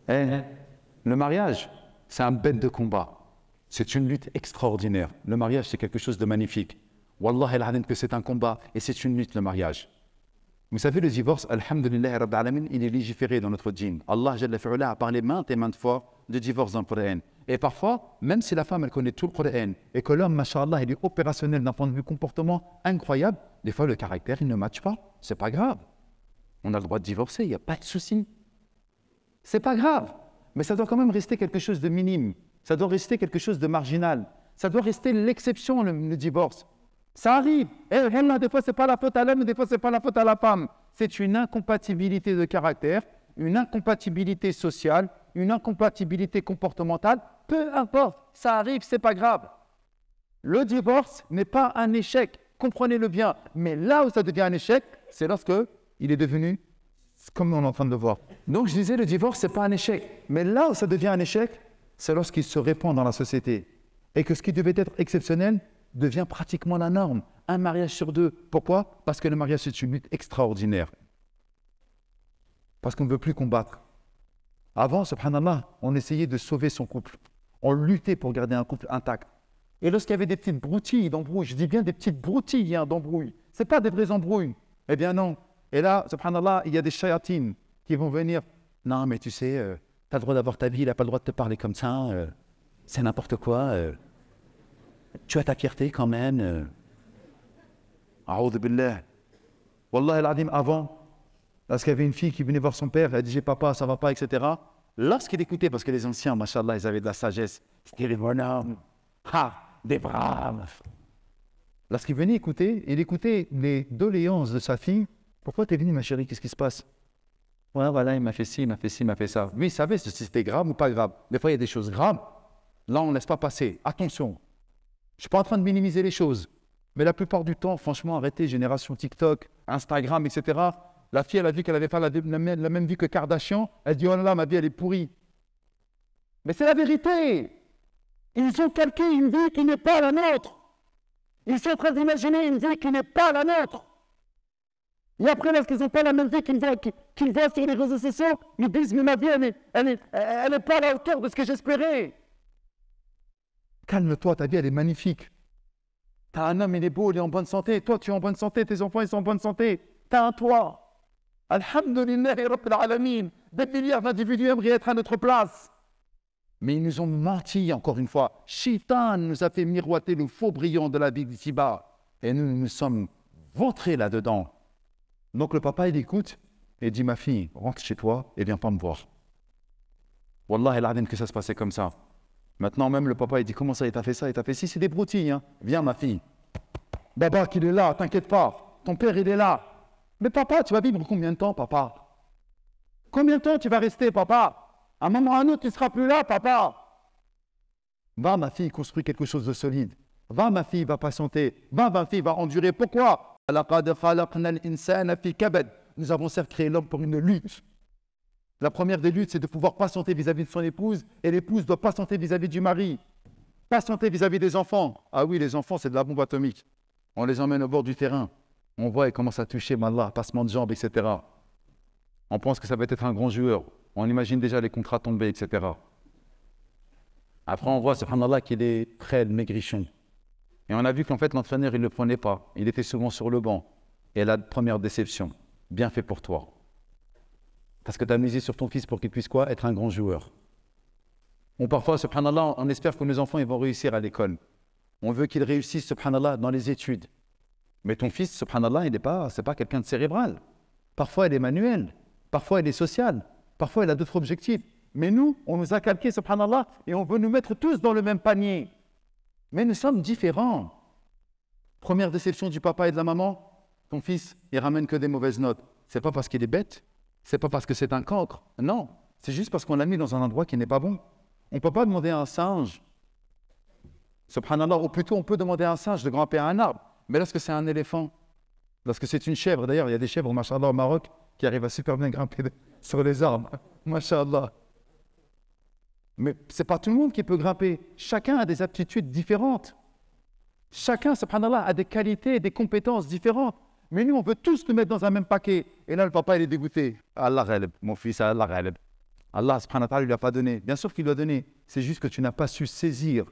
Le mariage, c'est un bête de combat. C'est une lutte extraordinaire. Le mariage, c'est quelque chose de magnifique. Wallah al-alim que c'est un combat et c'est une lutte, le mariage. Vous savez, le divorce, alhamdulillah, rabbil alamin, il est légiféré dans notre djinn. Allah Jalla fi'ala a parlé maintes et maintes fois de divorce dans le Coran. Et parfois, même si la femme, elle connaît tout le Coran et que l'homme, masha'Allah, il est opérationnel d'un point de vue comportement incroyable, des fois, le caractère, il ne matche pas. C'est pas grave. On a le droit de divorcer, il n'y a pas de souci. C'est pas grave. Mais ça doit quand même rester quelque chose de minime. Ça doit rester quelque chose de marginal. Ça doit rester l'exception, le divorce. Ça arrive. Et des fois, ce n'est pas la faute à l'homme, des fois, ce n'est pas la faute à la femme. C'est une incompatibilité de caractère, une incompatibilité sociale, une incompatibilité comportementale. Peu importe, ça arrive, ce n'est pas grave. Le divorce n'est pas un échec, comprenez-le bien. Mais là où ça devient un échec, c'est lorsque il est devenu comme on est en train de le voir. Donc je disais, le divorce, ce n'est pas un échec. Mais là où ça devient un échec, c'est lorsqu'il se répand dans la société. Et que ce qui devait être exceptionnel devient pratiquement la norme. Un mariage sur 2. Pourquoi? Parce que le mariage, c'est une lutte extraordinaire. parce qu'on ne veut plus combattre. Avant, subhanallah, on essayait de sauver son couple. On luttait pour garder un couple intact. Et lorsqu'il y avait des petites broutilles d'embrouilles, je dis bien des petites broutilles d'embrouilles, ce n'est pas des vraies embrouilles. Eh bien non. Et là, subhanallah, il y a des shayatines qui vont venir. Non, mais tu sais, tu as le droit d'avoir ta vie, il n'a pas le droit de te parler comme ça. C'est n'importe quoi. Tu as ta fierté quand même. A'oudhu billah. Wallah al-adim, avant, lorsqu'il y avait une fille qui venait voir son père, elle disait papa, ça va pas, etc. Lorsqu'il écoutait, parce que les anciens, machallah, ils avaient de la sagesse, c'était les bonhommes, des braves. Lorsqu'il venait écouter, il écoutait les doléances de sa fille. Pourquoi tu es venue, ma chérie, qu'est-ce qui se passe? Ouais, voilà, il m'a fait ci, il m'a fait ci, il m'a fait ça. Lui, il savait si c'était grave ou pas grave. Des fois, il y a des choses graves. Là, on ne laisse pas passer. Attention. Je ne suis pas en train de minimiser les choses. Mais la plupart du temps, franchement, arrêtez, génération TikTok, Instagram, etc. La fille, elle a vu qu'elle n'avait pas la même vie que Kardashian. Elle dit, oh là là, ma vie, elle est pourrie. Mais c'est la vérité. Ils ont calqué une vie qui n'est pas la nôtre. Ils sont en train d'imaginer une vie qui n'est pas la nôtre. Et après, lorsqu'ils n'ont pas la même vie qu'ils voient sur les réseaux sociaux, ils disent, mais ma vie, elle n'est pas à la hauteur de ce que j'espérais. Calme-toi, ta vie, elle est magnifique. Tu as un homme, il est beau, il est en bonne santé. Toi, tu es en bonne santé, tes enfants, ils sont en bonne santé. Tu as un toit. Alhamdulillahi Rabbil Alamin. Des milliards d'individus aimeraient être à notre place. Mais ils nous ont menti, encore une fois. Shaitan nous a fait miroiter le faux brillant de la vie d'ici-bas. Et nous nous sommes vautrés là-dedans. Donc le papa, il écoute et dit, ma fille, rentre chez toi et viens pas me voir. Wallah, il a que ça se passait comme ça. Maintenant même, le papa, il dit, comment ça, il t'a fait ça, il t'a fait ci, c'est des broutilles, hein. Viens, ma fille. Baba, qu'il est là, t'inquiète pas. Ton père, il est là. Mais papa, tu vas vivre combien de temps, papa? Combien de temps tu vas rester, papa? À un moment ou à un autre, tu ne seras plus là, papa. Va, ma fille, construis quelque chose de solide. Va, ma fille, va patienter. Va, ma fille, va endurer. Pourquoi? Nous avons certes créé l'homme pour une lutte. La première des luttes, c'est de pouvoir patienter vis-à-vis de son épouse, et l'épouse doit patienter vis-à-vis du mari. Patienter vis-à-vis des enfants. Ah oui, les enfants, c'est de la bombe atomique. On les emmène au bord du terrain. On voit, ils commencent à toucher, mallah, passement de jambes, etc. On pense que ça va être un grand joueur. On imagine déjà les contrats tombés, etc. Après, on voit, subhanallah, qu'il est frêle, maigrichon. Et on a vu qu'en fait, l'entraîneur, il ne le prenait pas. Il était souvent sur le banc. Et la première déception, bien fait pour toi. Parce que tu as misé sur ton fils pour qu'il puisse quoi? Être un grand joueur. Parfois, subhanallah, on espère que nos enfants ils vont réussir à l'école. On veut qu'ils réussissent, subhanallah, dans les études. Mais ton fils, subhanallah, c'est pas quelqu'un de cérébral. Parfois, il est manuel. Parfois, il est social. Parfois, il a d'autres objectifs. Mais nous, on nous a calqués, subhanallah, et on veut nous mettre tous dans le même panier. Mais nous sommes différents. Première déception du papa et de la maman, ton fils, il ramène que des mauvaises notes. C'est pas parce qu'il est bête, c'est pas parce que c'est un cancre. Non, c'est juste parce qu'on l'a mis dans un endroit qui n'est pas bon. On ne peut pas demander à un singe, subhanallah, ou plutôt on peut demander à un singe de grimper à un arbre. Mais lorsque c'est un éléphant, lorsque c'est une chèvre, d'ailleurs, il y a des chèvres, mashallah, au Maroc, qui arrivent à super bien grimper sur les arbres. Mashallah. Mais ce n'est pas tout le monde qui peut grimper. Chacun a des aptitudes différentes. Chacun, subhanallah, a des qualités et des compétences différentes. Mais nous, on veut tous nous mettre dans un même paquet. Et là, le papa, il est dégoûté. Allah ghalib, mon fils, Allah ghalib. Allah, subhanahu wa ta'ala, il lui a pas donné. Bien sûr qu'il lui a donné. C'est juste que tu n'as pas su saisir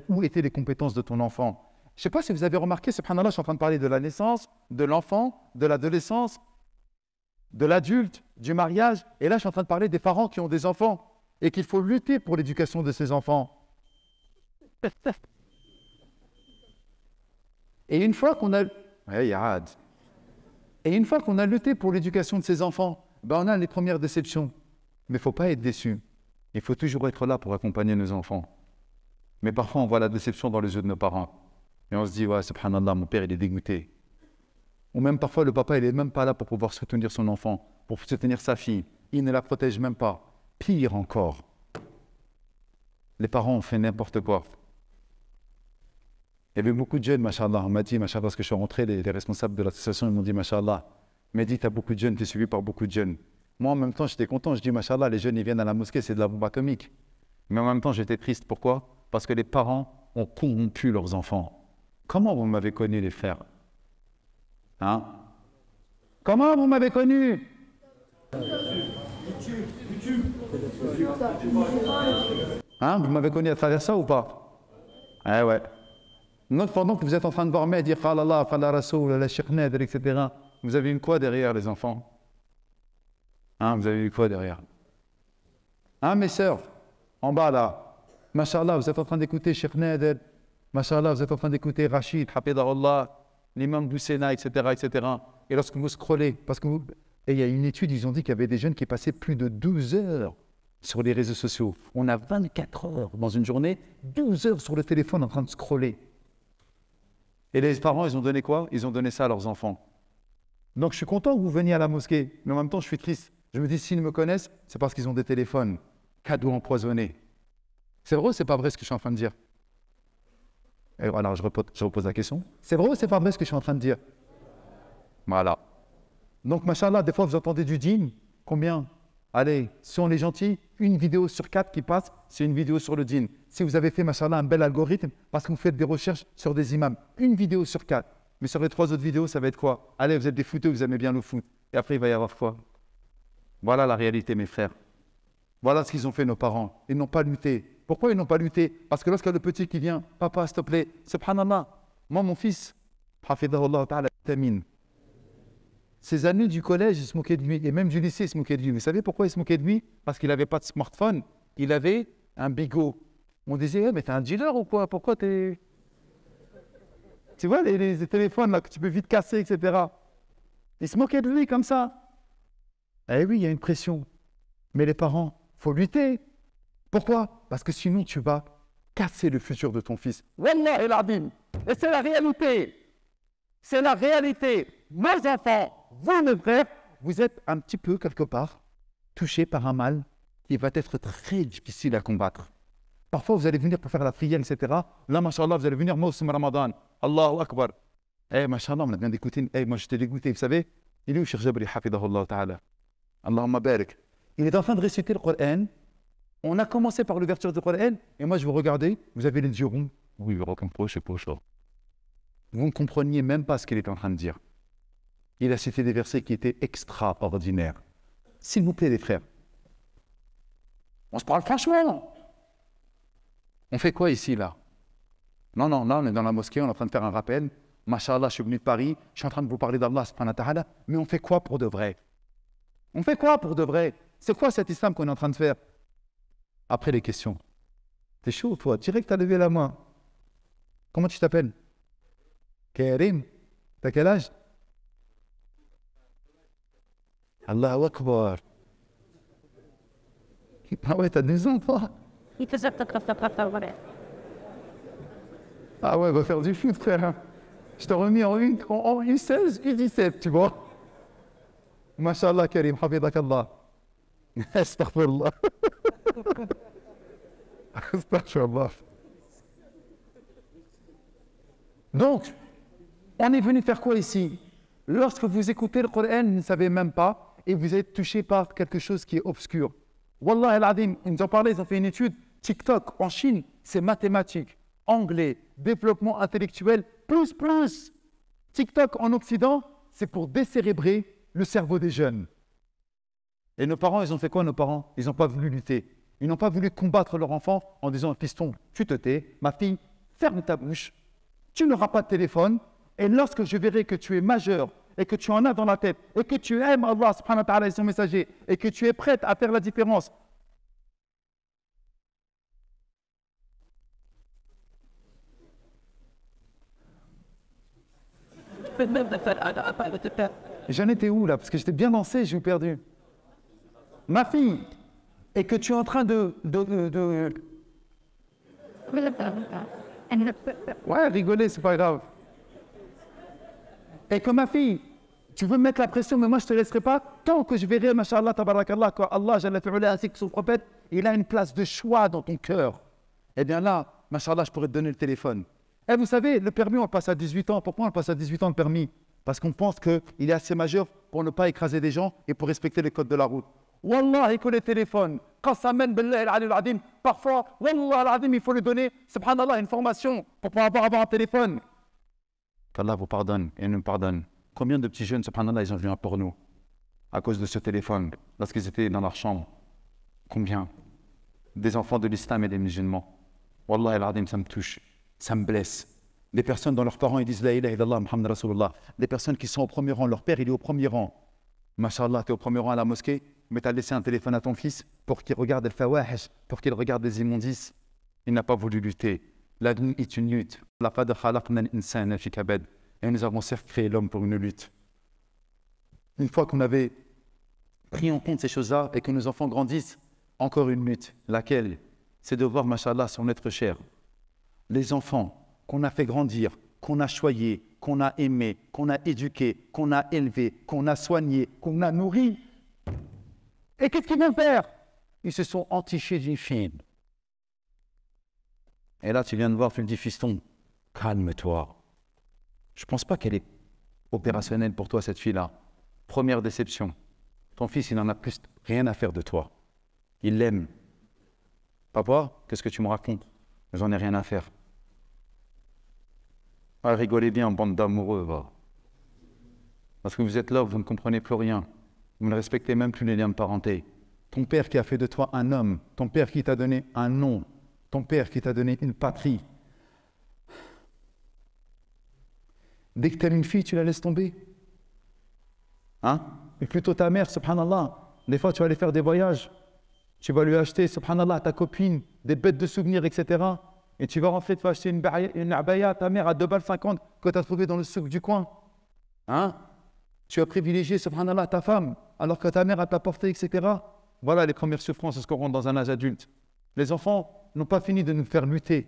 où étaient les compétences de ton enfant. Je ne sais pas si vous avez remarqué, subhanallah, je suis en train de parler de la naissance, de l'enfant, de l'adolescence, de l'adulte, du mariage. Et là, je suis en train de parler des parents qui ont des enfants et qu'il faut lutter pour l'éducation de ces enfants. Et une fois qu'on a... Et une fois qu'on a lutté pour l'éducation de ces enfants, on a les premières déceptions. Mais il ne faut pas être déçu. Il faut toujours être là pour accompagner nos enfants. Mais parfois, on voit la déception dans les yeux de nos parents. Et on se dit, ouais, subhanallah, mon père, il est dégoûté. Ou même parfois, le papa, il n'est même pas là pour pouvoir soutenir son enfant, pour soutenir sa fille. Il ne la protège même pas. Pire encore, les parents ont fait n'importe quoi. Il y avait beaucoup de jeunes, machallah. On m'a dit, machallah, parce que je suis rentré, les responsables de l'association, ils m'ont dit, machallah, mais dis, tu as beaucoup de jeunes, tu es suivi par beaucoup de jeunes. Moi, en même temps, j'étais content. Je dis, machallah, les jeunes, ils viennent à la mosquée, c'est de la bombe atomique. Mais en même temps, j'étais triste. Pourquoi? Parce que les parents ont corrompu leurs enfants. Comment vous m'avez connu, les frères? Hein? Comment vous m'avez connu? Hein, vous m'avez connu à travers ça ou pas? Eh ouais. Donc, pendant que vous êtes en train de dormir et dire « Allah, Allah Rasoul, la Cheikh Nader », etc., vous avez eu quoi derrière, les enfants? Hein, vous avez eu quoi derrière? Hein, mes sœurs, en bas là, Masha'Allah, vous êtes en train d'écouter Cheikh Nader, Masha'Allah, vous êtes en train d'écouter Rachid, Hafidahullah, l'imam Boussena, etc., etc. Et lorsque vous scrollez, parce que vous... Et il y a une étude, ils ont dit qu'il y avait des jeunes qui passaient plus de 12 heures sur les réseaux sociaux. On a 24 heures dans une journée, 12 heures sur le téléphone en train de scroller. Et les parents, ils ont donné quoi? Ils ont donné ça à leurs enfants. Donc je suis content que vous veniez à la mosquée, mais en même temps je suis triste. Je me dis, s'ils me connaissent, c'est parce qu'ils ont des téléphones, cadeaux empoisonnés. C'est vrai ou c'est pas vrai ce que je suis en train de dire? Et voilà, je repose la question. C'est vrai ou c'est pas vrai ce que je suis en train de dire? Voilà. Donc, machallah, des fois vous entendez du djinn. Combien? Allez, si on est gentil, une vidéo sur 4 qui passe, c'est une vidéo sur le djinn. Si vous avez fait, machallah, un bel algorithme, parce que vous faites des recherches sur des imams, une vidéo sur 4. Mais sur les 3 autres vidéos, ça va être quoi? Allez, vous êtes des footeux, vous aimez bien le foot. Et après, il va y avoir quoi? Voilà la réalité, mes frères. Voilà ce qu'ils ont fait, nos parents. Ils n'ont pas lutté. Pourquoi ils n'ont pas lutté? Parce que lorsqu'il y a le petit qui vient, papa, s'il te plaît, subhanallah, moi, mon fils, hafidahullah ta'ala, tamine. Ses années du collège, ils se moquaient de lui. Et même du lycée, ils se moquaient de lui. Vous savez pourquoi ils se moquaient de lui? Parce qu'il n'avait pas de smartphone. Il avait un bigot. On disait, mais t'es un dealer ou quoi? Pourquoi t'es... Tu vois, les téléphones là, que tu peux vite casser, etc. Ils se moquaient de lui comme ça. Eh oui, il y a une pression. Mais les parents, il faut lutter. Pourquoi? Parce que sinon, tu vas casser le futur de ton fils. Wallah el Adim. Et c'est la réalité. C'est la réalité. Mes enfants, vous, mes frères, vous êtes un petit peu, quelque part, touchés par un mal qui va être très difficile à combattre. Parfois, vous allez venir pour faire la prière, etc. Là, mashallah, vous allez venir, Mawsim Ramadan. Allahu Akbar. Eh, mashallah, on a bien d'écouter. Eh, moi, j'étais dégoûté, vous savez. Il est où, Cheikh Jabri, hafidahullah ta'ala? Allahumma barik. Il est en train de réciter le Coran. On a commencé par l'ouverture du Coran. Et moi, je vous regardais. Vous avez les yeux ronds. Oui, c'est pas ça. Vous ne compreniez même pas ce qu'il était en train de dire. Il a cité des versets qui étaient extraordinaires. S'il vous plaît, les frères. On se parle franchement. On fait quoi ici, là? Non, là, on est dans la mosquée, on est en train de faire un rappel. Masha'Allah, je suis venu de Paris, je suis en train de vous parler d'Allah, subhanahu wa ta'ala. Mais on fait quoi pour de vrai? On fait quoi pour de vrai? C'est quoi cet islam qu'on est en train de faire? Après les questions. T'es chaud, toi? Direct, t'as levé la main. Comment tu t'appelles? Karim. T'as quel âge? Allahu Akbar. Ah ouais, t'as 2 ans, toi? Ah ouais, va faire du foot, frère. Je t'ai remis en U16, U17, tu vois. Masha'Allah, Karim, hafidakallah. Astaghfirullah. Astaghfirullah. Donc, on est venu faire quoi ici? Lorsque vous écoutez le Coran, vous ne savez même pas, et vous êtes touché par quelque chose qui est obscur. Wallah al-Adim, ils nous ont parlé, ils ont fait une étude. TikTok en Chine, c'est mathématiques, anglais, développement intellectuel, plus. TikTok en Occident, c'est pour décérébrer le cerveau des jeunes. Et nos parents, ils ont fait quoi, nos parents? Ils n'ont pas voulu lutter. Ils n'ont pas voulu combattre leur enfant en disant, piston, tu te tais, ma fille, ferme ta bouche, tu n'auras pas de téléphone, et lorsque je verrai que tu es majeur, et que tu en as dans la tête, et que tu aimes Allah subhanahu wa ta'ala et son messager, et que tu es prête à faire la différence. J'en étais où là? Parce que j'étais bien lancé, j'ai eu perdu. Ma fille, et que tu es en train de... Ouais, rigoler, c'est pas grave. Et que ma fille, tu veux me mettre la pression, mais moi je ne te laisserai pas tant que je verrai, masha'Allah, tabarakallah, que Allah, Jalla fi'ula, ainsi que son prophète, il a une place de choix dans ton cœur. Eh bien là, masha'Allah, je pourrais te donner le téléphone. Et vous savez, le permis, on le passe à 18 ans. Pourquoi on le passe à 18 ans, le permis? Parce qu'on pense qu'il est assez majeur pour ne pas écraser des gens et pour respecter les codes de la route. Wallah, que les téléphones, quand ça mène, parfois, Wallah, il faut lui donner, subhanallah, une formation pour pouvoir avoir un téléphone. Qu'Allah vous pardonne et nous pardonne. Combien de petits jeunes, subhanallah, ils ont vu un porno à cause de ce téléphone, lorsqu'ils étaient dans leur chambre? Combien des enfants de l'islam et des musulmans. Wallah al-Adim, ça me touche, ça me blesse. Des personnes dont leurs parents ils disent La ilaha illallah, Muhammad Rasulullah. Des personnes qui sont au premier rang, leur père il est au premier rang. Masha'Allah, tu es au premier rang à la mosquée, mais tu as laissé un téléphone à ton fils pour qu'il regarde al-fawahish, pour qu'il regarde les immondices. Il n'a pas voulu lutter. La vie est une lutte. Laqad khalaqna al-insana fi kabad. Et nous avons certes créé l'homme pour une lutte. Une fois qu'on avait pris en compte ces choses-là et que nos enfants grandissent, encore une lutte. Laquelle? C'est de voir, Masha'Allah, son être cher. Les enfants qu'on a fait grandir, qu'on a choyés, qu'on a aimés, qu'on a éduqués, qu'on a élevés, qu'on a soignés, qu'on a nourris. Et qu'est-ce qu'ils vont faire? Ils se sont entichés d'une fille. Et là, tu viens de voir, tu le dis, fiston, calme-toi. Je ne pense pas qu'elle est opérationnelle pour toi, cette fille-là. Première déception. Ton fils, il n'en a plus rien à faire de toi. Il l'aime. Papa, qu'est-ce que tu me racontes? J'en ai rien à faire. Ah, rigolez bien, bande d'amoureux, va. Parce que vous êtes là, vous ne comprenez plus rien. Vous ne respectez même plus les liens de parenté. Ton père qui a fait de toi un homme, ton père qui t'a donné un nom, ton père qui t'a donné une patrie. Dès que tu aimes une fille, tu la laisses tomber. Hein? Et plutôt ta mère, subhanallah. Des fois, tu vas aller faire des voyages. Tu vas lui acheter, subhanallah, à ta copine, des bêtes de souvenirs, etc. Et tu vas rentrer, tu vas acheter une abaya à ta mère à 2,50 balles que tu as trouvé dans le souk du coin. Hein? Tu as privilégié, subhanallah, ta femme, alors que ta mère a t'apporté, etc. Voilà les premières souffrances lorsqu'on rentre dans un âge adulte. Les enfants n'ont pas fini de nous faire lutter.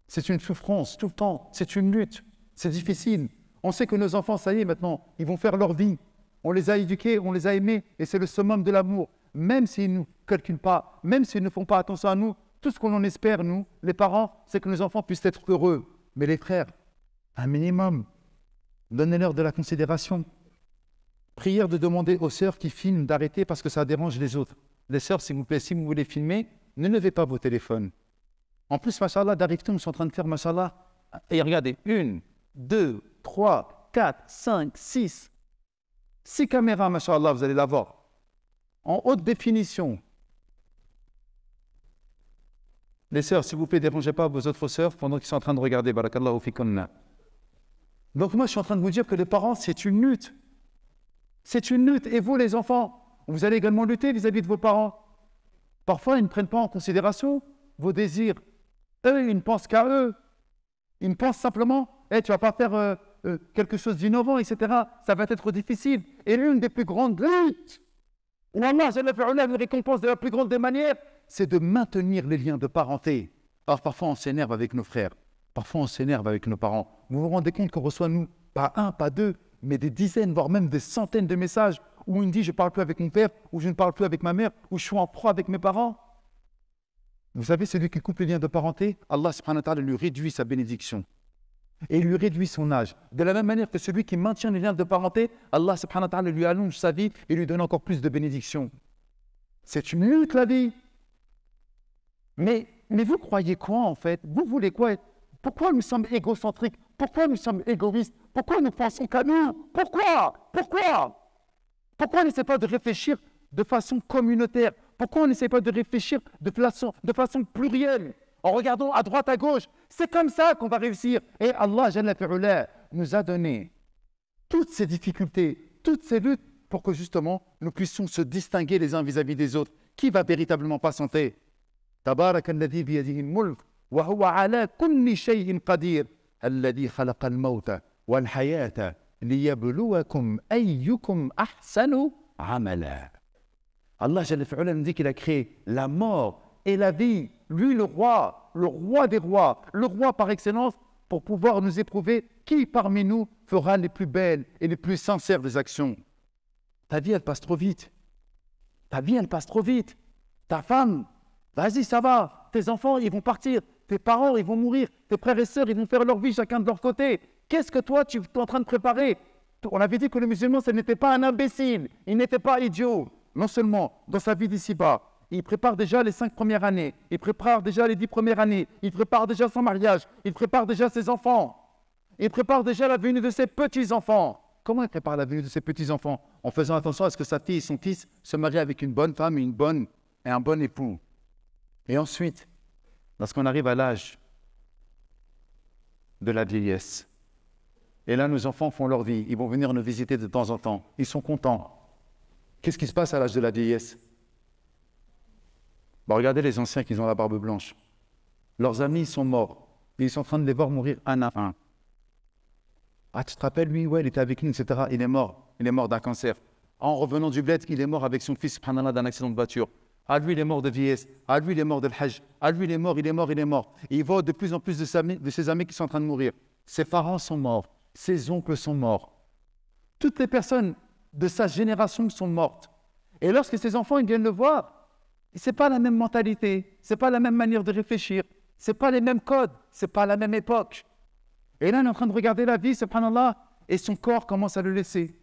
C'est une souffrance tout le temps, c'est une lutte, c'est difficile. On sait que nos enfants, ça y est maintenant, ils vont faire leur vie. On les a éduqués, on les a aimés, et c'est le summum de l'amour. Même s'ils ne nous calculent pas, même s'ils ne font pas attention à nous, tout ce qu'on en espère, nous, les parents, c'est que nos enfants puissent être heureux. Mais les frères, un minimum, donnez-leur de la considération. Prière de demander aux sœurs qui filment d'arrêter parce que ça dérange les autres. Les sœurs, s'il vous plaît, si vous voulez filmer, ne levez pas vos téléphones. En plus, machallah, d'arriver, nous sommes en train de faire, machallah, et regardez, 1, 2, 3, 4, 5, 6. 6 caméras, machallah, vous allez la voir. En haute définition. Les sœurs, s'il vous plaît, ne dérangez pas vos autres sœurs pendant qu'ils sont en train de regarder. Barakallahu fikunna. Donc moi, je suis en train de vous dire que les parents, c'est une lutte. C'est une lutte. Et vous, les enfants, vous allez également lutter vis-à-vis de vos parents. Parfois, ils ne prennent pas en considération vos désirs. Eux, ils ne pensent qu'à eux. Ils ne pensent simplement, tu ne vas pas faire quelque chose d'innovant, etc. Ça va être difficile. Et l'une des plus grandes luttes, où Allah une récompense de la plus grande des manières, c'est de maintenir les liens de parenté. Alors parfois, on s'énerve avec nos frères. Parfois, on s'énerve avec nos parents. Vous vous rendez compte qu'on reçoit, nous, pas un, pas deux, mais des dizaines, voire même des centaines de messages où il me dit je ne parle plus avec mon père, ou je ne parle plus avec ma mère, ou je suis en proie avec mes parents. Vous savez, celui qui coupe les liens de parenté, Allah subhanahu wa ta'ala lui réduit sa bénédiction et lui réduit son âge. De la même manière que celui qui maintient les liens de parenté, Allah subhanahu wa ta'ala lui allonge sa vie et lui donne encore plus de bénédictions. C'est une lutte, la vie. Mais vous croyez quoi en fait? Vous voulez quoi? Pourquoi nous sommes égocentriques? Pourquoi nous sommes égoïstes? Pourquoi nous pensons qu'à nous? Pourquoi on n'essaie pas de réfléchir de façon communautaire? Pourquoi on n'essaie pas de réfléchir de façon plurielle, en regardant à droite, à gauche? C'est comme ça qu'on va réussir. Et Allah Jalla fi'ula nous a donné toutes ces difficultés, toutes ces luttes pour que justement nous puissions se distinguer les uns vis-à-vis des autres. Qui va véritablement patienter? تبارك الذي بيده الملك وهو على كل شيء قدير الذي خلق الموت والحياة ليبلوكم أيكم أحسن عملا. Allah Jalla fi'ala nous dit qu'il a créé la mort et la vie. Lui, le roi des rois, le roi par excellence, pour pouvoir nous éprouver qui parmi nous fera les plus belles et les plus sincères des actions. Ta vie, elle passe trop vite. Ta femme, vas-y, ça va. Tes enfants, ils vont partir. Tes parents, ils vont mourir. Tes frères et sœurs, ils vont faire leur vie chacun de leur côté. Qu'est-ce que toi, tu es en train de préparer? On avait dit que le musulman, ce n'était pas un imbécile. Il n'était pas idiot. Non seulement dans sa vie d'ici-bas, il prépare déjà les 5 premières années. Il prépare déjà les 10 premières années. Il prépare déjà son mariage. Il prépare déjà ses enfants. Il prépare déjà la venue de ses petits-enfants. Comment il prépare la venue de ses petits-enfants? En faisant attention à ce que sa fille et son fils se marient avec une bonne femme et une bonne et un bon époux. Et ensuite, lorsqu'on arrive à l'âge de la vieillesse, et là, nos enfants font leur vie, ils vont venir nous visiter de temps en temps, ils sont contents. Qu'est-ce qui se passe à l'âge de la vieillesse? Regardez les anciens qui ont la barbe blanche. Leurs amis sont morts, et ils sont en train de les voir mourir un à un. Ah, tu te rappelles, lui, ouais, il était avec nous, etc. Il est mort d'un cancer. En revenant du bled, il est mort avec son fils, subhanallah, d'un accident de voiture. Ah, lui, il est mort de vieillesse. Ah, lui, il est mort de l'hajj. Ah, lui, il est mort. Et il voit de plus en plus de ses amis qui sont en train de mourir. Ses parents sont morts. Ses oncles sont morts. Toutes les personnes de sa génération sont mortes. Et lorsque ses enfants ils viennent le voir, ce n'est pas la même mentalité, ce n'est pas la même manière de réfléchir, ce n'est pas les mêmes codes, ce n'est pas la même époque. Et là, on est en train de regarder la vie, subhanallah, et son corps commence à le laisser.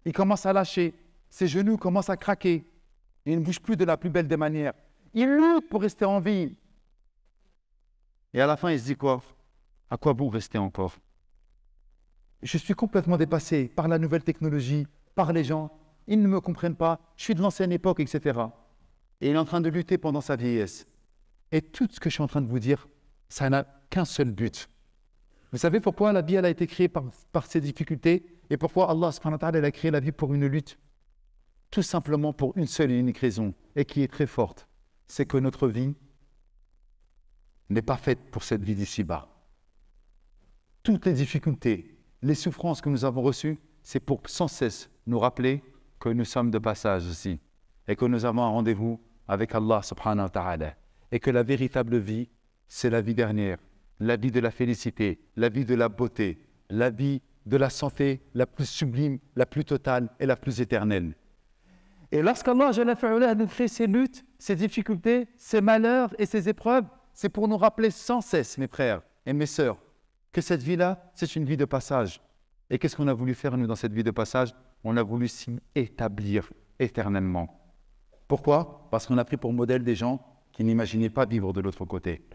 Il commence à lâcher. Ses genoux commencent à craquer. Il ne bouge plus de la plus belle des manières. Il lutte pour rester en vie. Et à la fin, il se dit quoi? À quoi bon rester encore? Je suis complètement dépassé par la nouvelle technologie, par les gens. Ils ne me comprennent pas. Je suis de l'ancienne époque, etc. Et il est en train de lutter pendant sa vieillesse. Et tout ce que je suis en train de vous dire, ça n'a qu'un seul but. Vous savez pourquoi la vie elle a été créée par ces difficultés et pourquoi Allah subhanahu wa ta'ala a créé la vie pour une lutte? Tout simplement pour une seule et unique raison, et qui est très forte. C'est que notre vie n'est pas faite pour cette vie d'ici-bas. Toutes les difficultés, les souffrances que nous avons reçues, c'est pour sans cesse nous rappeler que nous sommes de passage ici et que nous avons un rendez-vous avec Allah subhanahu wa ta'ala et que la véritable vie, c'est la vie dernière, la vie de la félicité, la vie de la beauté, la vie de la santé la plus sublime, la plus totale et la plus éternelle. Et lorsqu'Allah nous crée ces luttes, ces difficultés, ces malheurs et ces épreuves, c'est pour nous rappeler sans cesse, mes frères et mes sœurs, que cette vie-là, c'est une vie de passage. Et qu'est-ce qu'on a voulu faire, nous, dans cette vie de passage? On a voulu s'y établir éternellement. Pourquoi? Parce qu'on a pris pour modèle des gens qui n'imaginaient pas vivre de l'autre côté.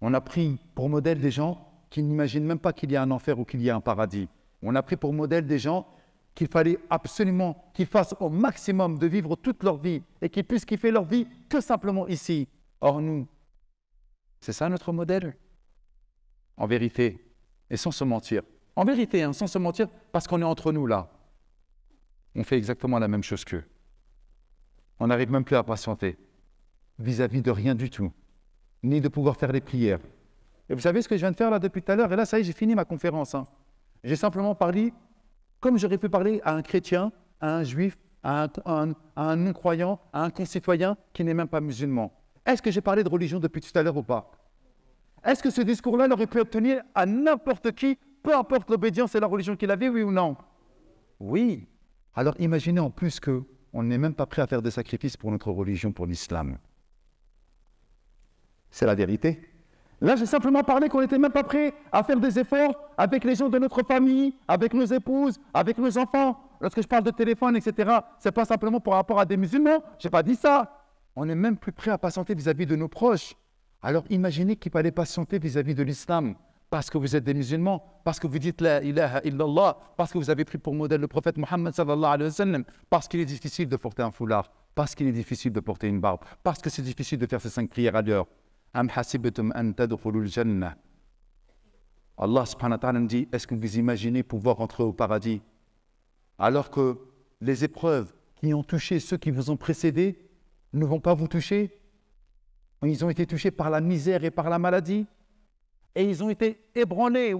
On a pris pour modèle des gens qui n'imaginent même pas qu'il y a un enfer ou qu'il y a un paradis. On a pris pour modèle des gens qu'il fallait absolument qu'ils fassent au maximum de vivre toute leur vie et qu'ils puissent kiffer leur vie que simplement ici. Or nous, c'est ça notre modèle? En vérité, et sans se mentir, en vérité, hein, sans se mentir, parce qu'on est entre nous là, on fait exactement la même chose qu'eux. On n'arrive même plus à patienter vis-à-vis de rien du tout, ni de pouvoir faire les prières. Et vous savez ce que je viens de faire là depuis tout à l'heure? Et là, ça y est, j'ai fini ma conférence. Hein. J'ai simplement parlé, comme j'aurais pu parler à un chrétien, à un juif, à un non-croyant, à un concitoyen qui n'est même pas musulman. Est-ce que j'ai parlé de religion depuis tout à l'heure ou pas? Est-ce que ce discours-là aurait pu obtenir à n'importe qui, peu importe l'obédience et la religion qu'il avait, oui ou non? Oui. Alors imaginez en plus qu'on n'est même pas prêt à faire des sacrifices pour notre religion, pour l'islam. C'est la vérité. Là, j'ai simplement parlé qu'on n'était même pas prêt à faire des efforts avec les gens de notre famille, avec nos épouses, avec nos enfants. Lorsque je parle de téléphone, etc., ce n'est pas simplement par rapport à des musulmans. Je n'ai pas dit ça. On n'est même plus prêt à patienter vis-à-vis de nos proches. Alors imaginez qu'il fallait patienter vis-à-vis de l'islam, parce que vous êtes des musulmans, parce que vous dites la ilaha illallah, parce que vous avez pris pour modèle le prophète Mohammed sallallahu alayhi wa sallam, parce qu'il est difficile de porter un foulard, parce qu'il est difficile de porter une barbe, parce que c'est difficile de faire ces 5 prières à l'heure. Am hasibtum an tadkhulul jannah. Allah subhanahu wa ta'ala nous dit, est-ce que vous imaginez pouvoir entrer au paradis alors que les épreuves qui ont touché ceux qui vous ont précédés ne vont pas vous toucher? Ils ont été touchés par la misère et par la maladie. Et ils ont été ébranlés. Au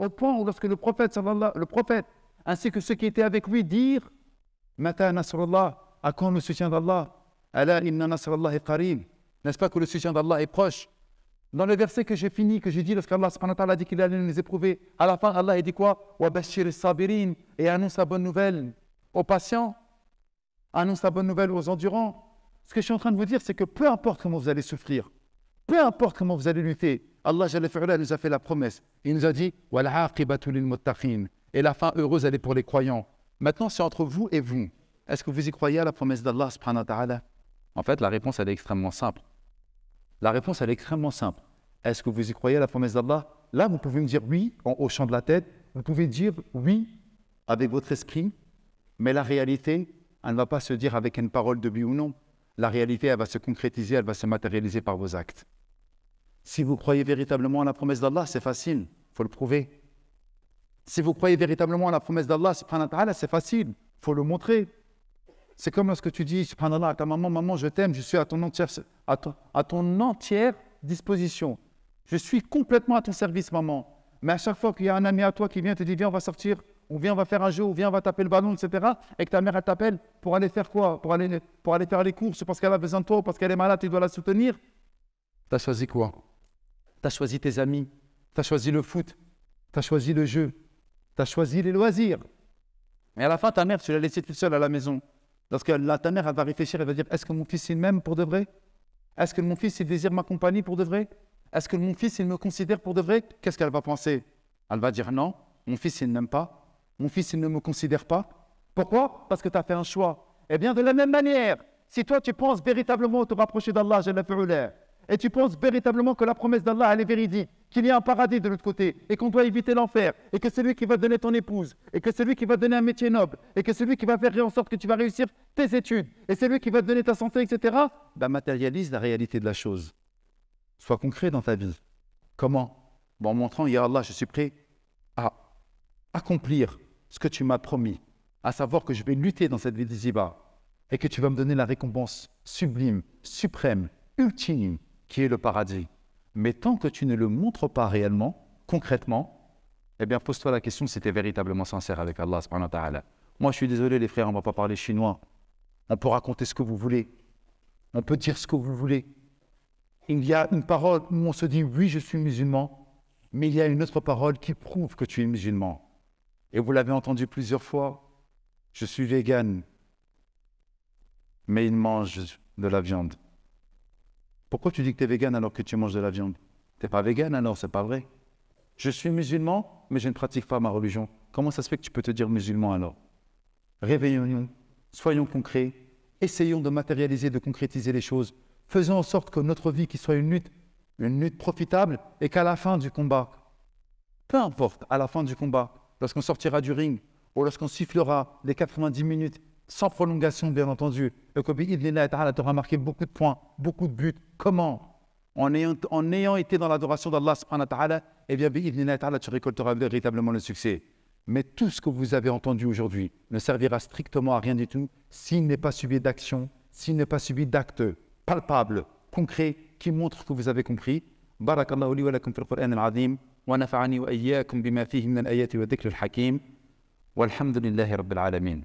point où lorsque le prophète, ainsi que ceux qui étaient avec lui, dirent Mata nasrullah, à quand le soutien d'Allah? Ala inna nasrallahi qareeb. N'est-ce pas que le soutien d'Allah est proche? Dans le verset que j'ai fini, que j'ai dit, lorsqu'Allah subhanahu wa ta'ala a dit qu'il allait nous éprouver, à la fin, Allah a dit quoi? Wa bashir as-sabirin, et annonce la bonne nouvelle aux patients. Annonce la bonne nouvelle aux endurants. Ce que je suis en train de vous dire, c'est que peu importe comment vous allez souffrir, peu importe comment vous allez lutter, Allah Jalla fi'ala nous a fait la promesse. Il nous a dit « Wal aqibatu lil muttaqin » et la fin heureuse, elle est pour les croyants. Maintenant, c'est entre vous et vous. Est-ce que vous y croyez à la promesse d'Allah subhanahu wa ta'ala? En fait, la réponse, elle est extrêmement simple. La réponse, elle est extrêmement simple. Est-ce que vous y croyez à la promesse d'Allah? Là, vous pouvez me dire oui en hochant de la tête. Vous pouvez dire oui avec votre esprit. Mais la réalité, elle ne va pas se dire avec une parole de oui ou non. La réalité, elle va se concrétiser, elle va se matérialiser par vos actes. Si vous croyez véritablement à la promesse d'Allah, c'est facile, il faut le prouver. Si vous croyez véritablement à la promesse d'Allah, subhanahu wa ta'ala, c'est facile, il faut le montrer. C'est comme lorsque tu dis, subhanallah, à ta maman, maman, je t'aime, je suis à ton entière disposition. Je suis complètement à ton service, maman. Mais à chaque fois qu'il y a un ami à toi qui vient te dire, viens, on va sortir, ou viens, on va faire un jeu, ou viens, on va taper le ballon, etc., et que ta mère, elle t'appelle pour aller faire quoi? Pour aller faire les courses, parce qu'elle a besoin de toi, ou parce qu'elle est malade, tu dois la soutenir. Tu as choisi quoi? Tu as choisi tes amis, tu as choisi le foot, tu as choisi le jeu, tu as choisi les loisirs. Et à la fin, ta mère, tu l'as laissée toute seule à la maison. Lorsque ta mère, elle va réfléchir, elle va dire, est-ce que mon fils, il m'aime pour de vrai? Est-ce que mon fils, il désire ma compagnie pour de vrai? Est-ce que mon fils, il me considère pour de vrai? Qu'est-ce qu'elle va penser? Elle va dire non, mon fils, il ne m'aime pas. Mon fils, il ne me considère pas. Pourquoi? Parce que tu as fait un choix. Eh bien, de la même manière, si toi, tu penses véritablement te rapprocher d'Allah, et tu penses véritablement que la promesse d'Allah, elle est véridique, qu'il y a un paradis de l'autre côté, et qu'on doit éviter l'enfer, et que c'est lui qui va donner ton épouse, et que c'est lui qui va donner un métier noble, et que c'est lui qui va faire en sorte que tu vas réussir tes études, et c'est lui qui va te donner ta santé, etc., ben matérialise la réalité de la chose. Sois concret dans ta vie. Comment? Bon, en montrant, ya Allah, je suis prêt à accomplir ce que tu m'as promis, à savoir que je vais lutter dans cette vie d'ici-bas, et que tu vas me donner la récompense sublime, suprême, ultime, qui est le paradis. Mais tant que tu ne le montres pas réellement, concrètement, eh bien, pose-toi la question si tu es véritablement sincère avec Allah subhanahu wa ta'ala. Moi, je suis désolé, les frères, on ne va pas parler chinois. On peut raconter ce que vous voulez. On peut dire ce que vous voulez. Il y a une parole où on se dit, oui, je suis musulman, mais il y a une autre parole qui prouve que tu es musulman. Et vous l'avez entendu plusieurs fois, je suis vegan, mais il mange de la viande. Pourquoi tu dis que tu es vegan alors que tu manges de la viande? Tu n'es pas vegan alors, c'est pas vrai. Je suis musulman, mais je ne pratique pas ma religion. Comment ça se fait que tu peux te dire musulman alors? Réveillons-nous, soyons concrets, essayons de matérialiser, de concrétiser les choses. Faisons en sorte que notre vie qui soit une lutte profitable, et qu'à la fin du combat, peu importe, à la fin du combat, lorsqu'on sortira du ring, ou lorsqu'on sifflera les 90 minutes, sans prolongation bien entendu, et que bi'idhnillah ta'ala t'aura marqué beaucoup de points, beaucoup de buts. Comment? En ayant été dans l'adoration d'Allah subhanahu wa ta'ala, eh bien bi'idhnillah ta'ala tu récolteras véritablement le succès. Mais tout ce que vous avez entendu aujourd'hui ne servira strictement à rien du tout s'il n'est pas suivi d'action, s'il n'est pas suivi d'actes palpables, concrets, qui montrent que vous avez compris. Barakallahu li wa lakum fil Qur'an al-azim, wa nafa'ani wa iyyakum bima fihi min al-ayati wa dhikr al-hakim, walhamdulillahi rabbil alamin.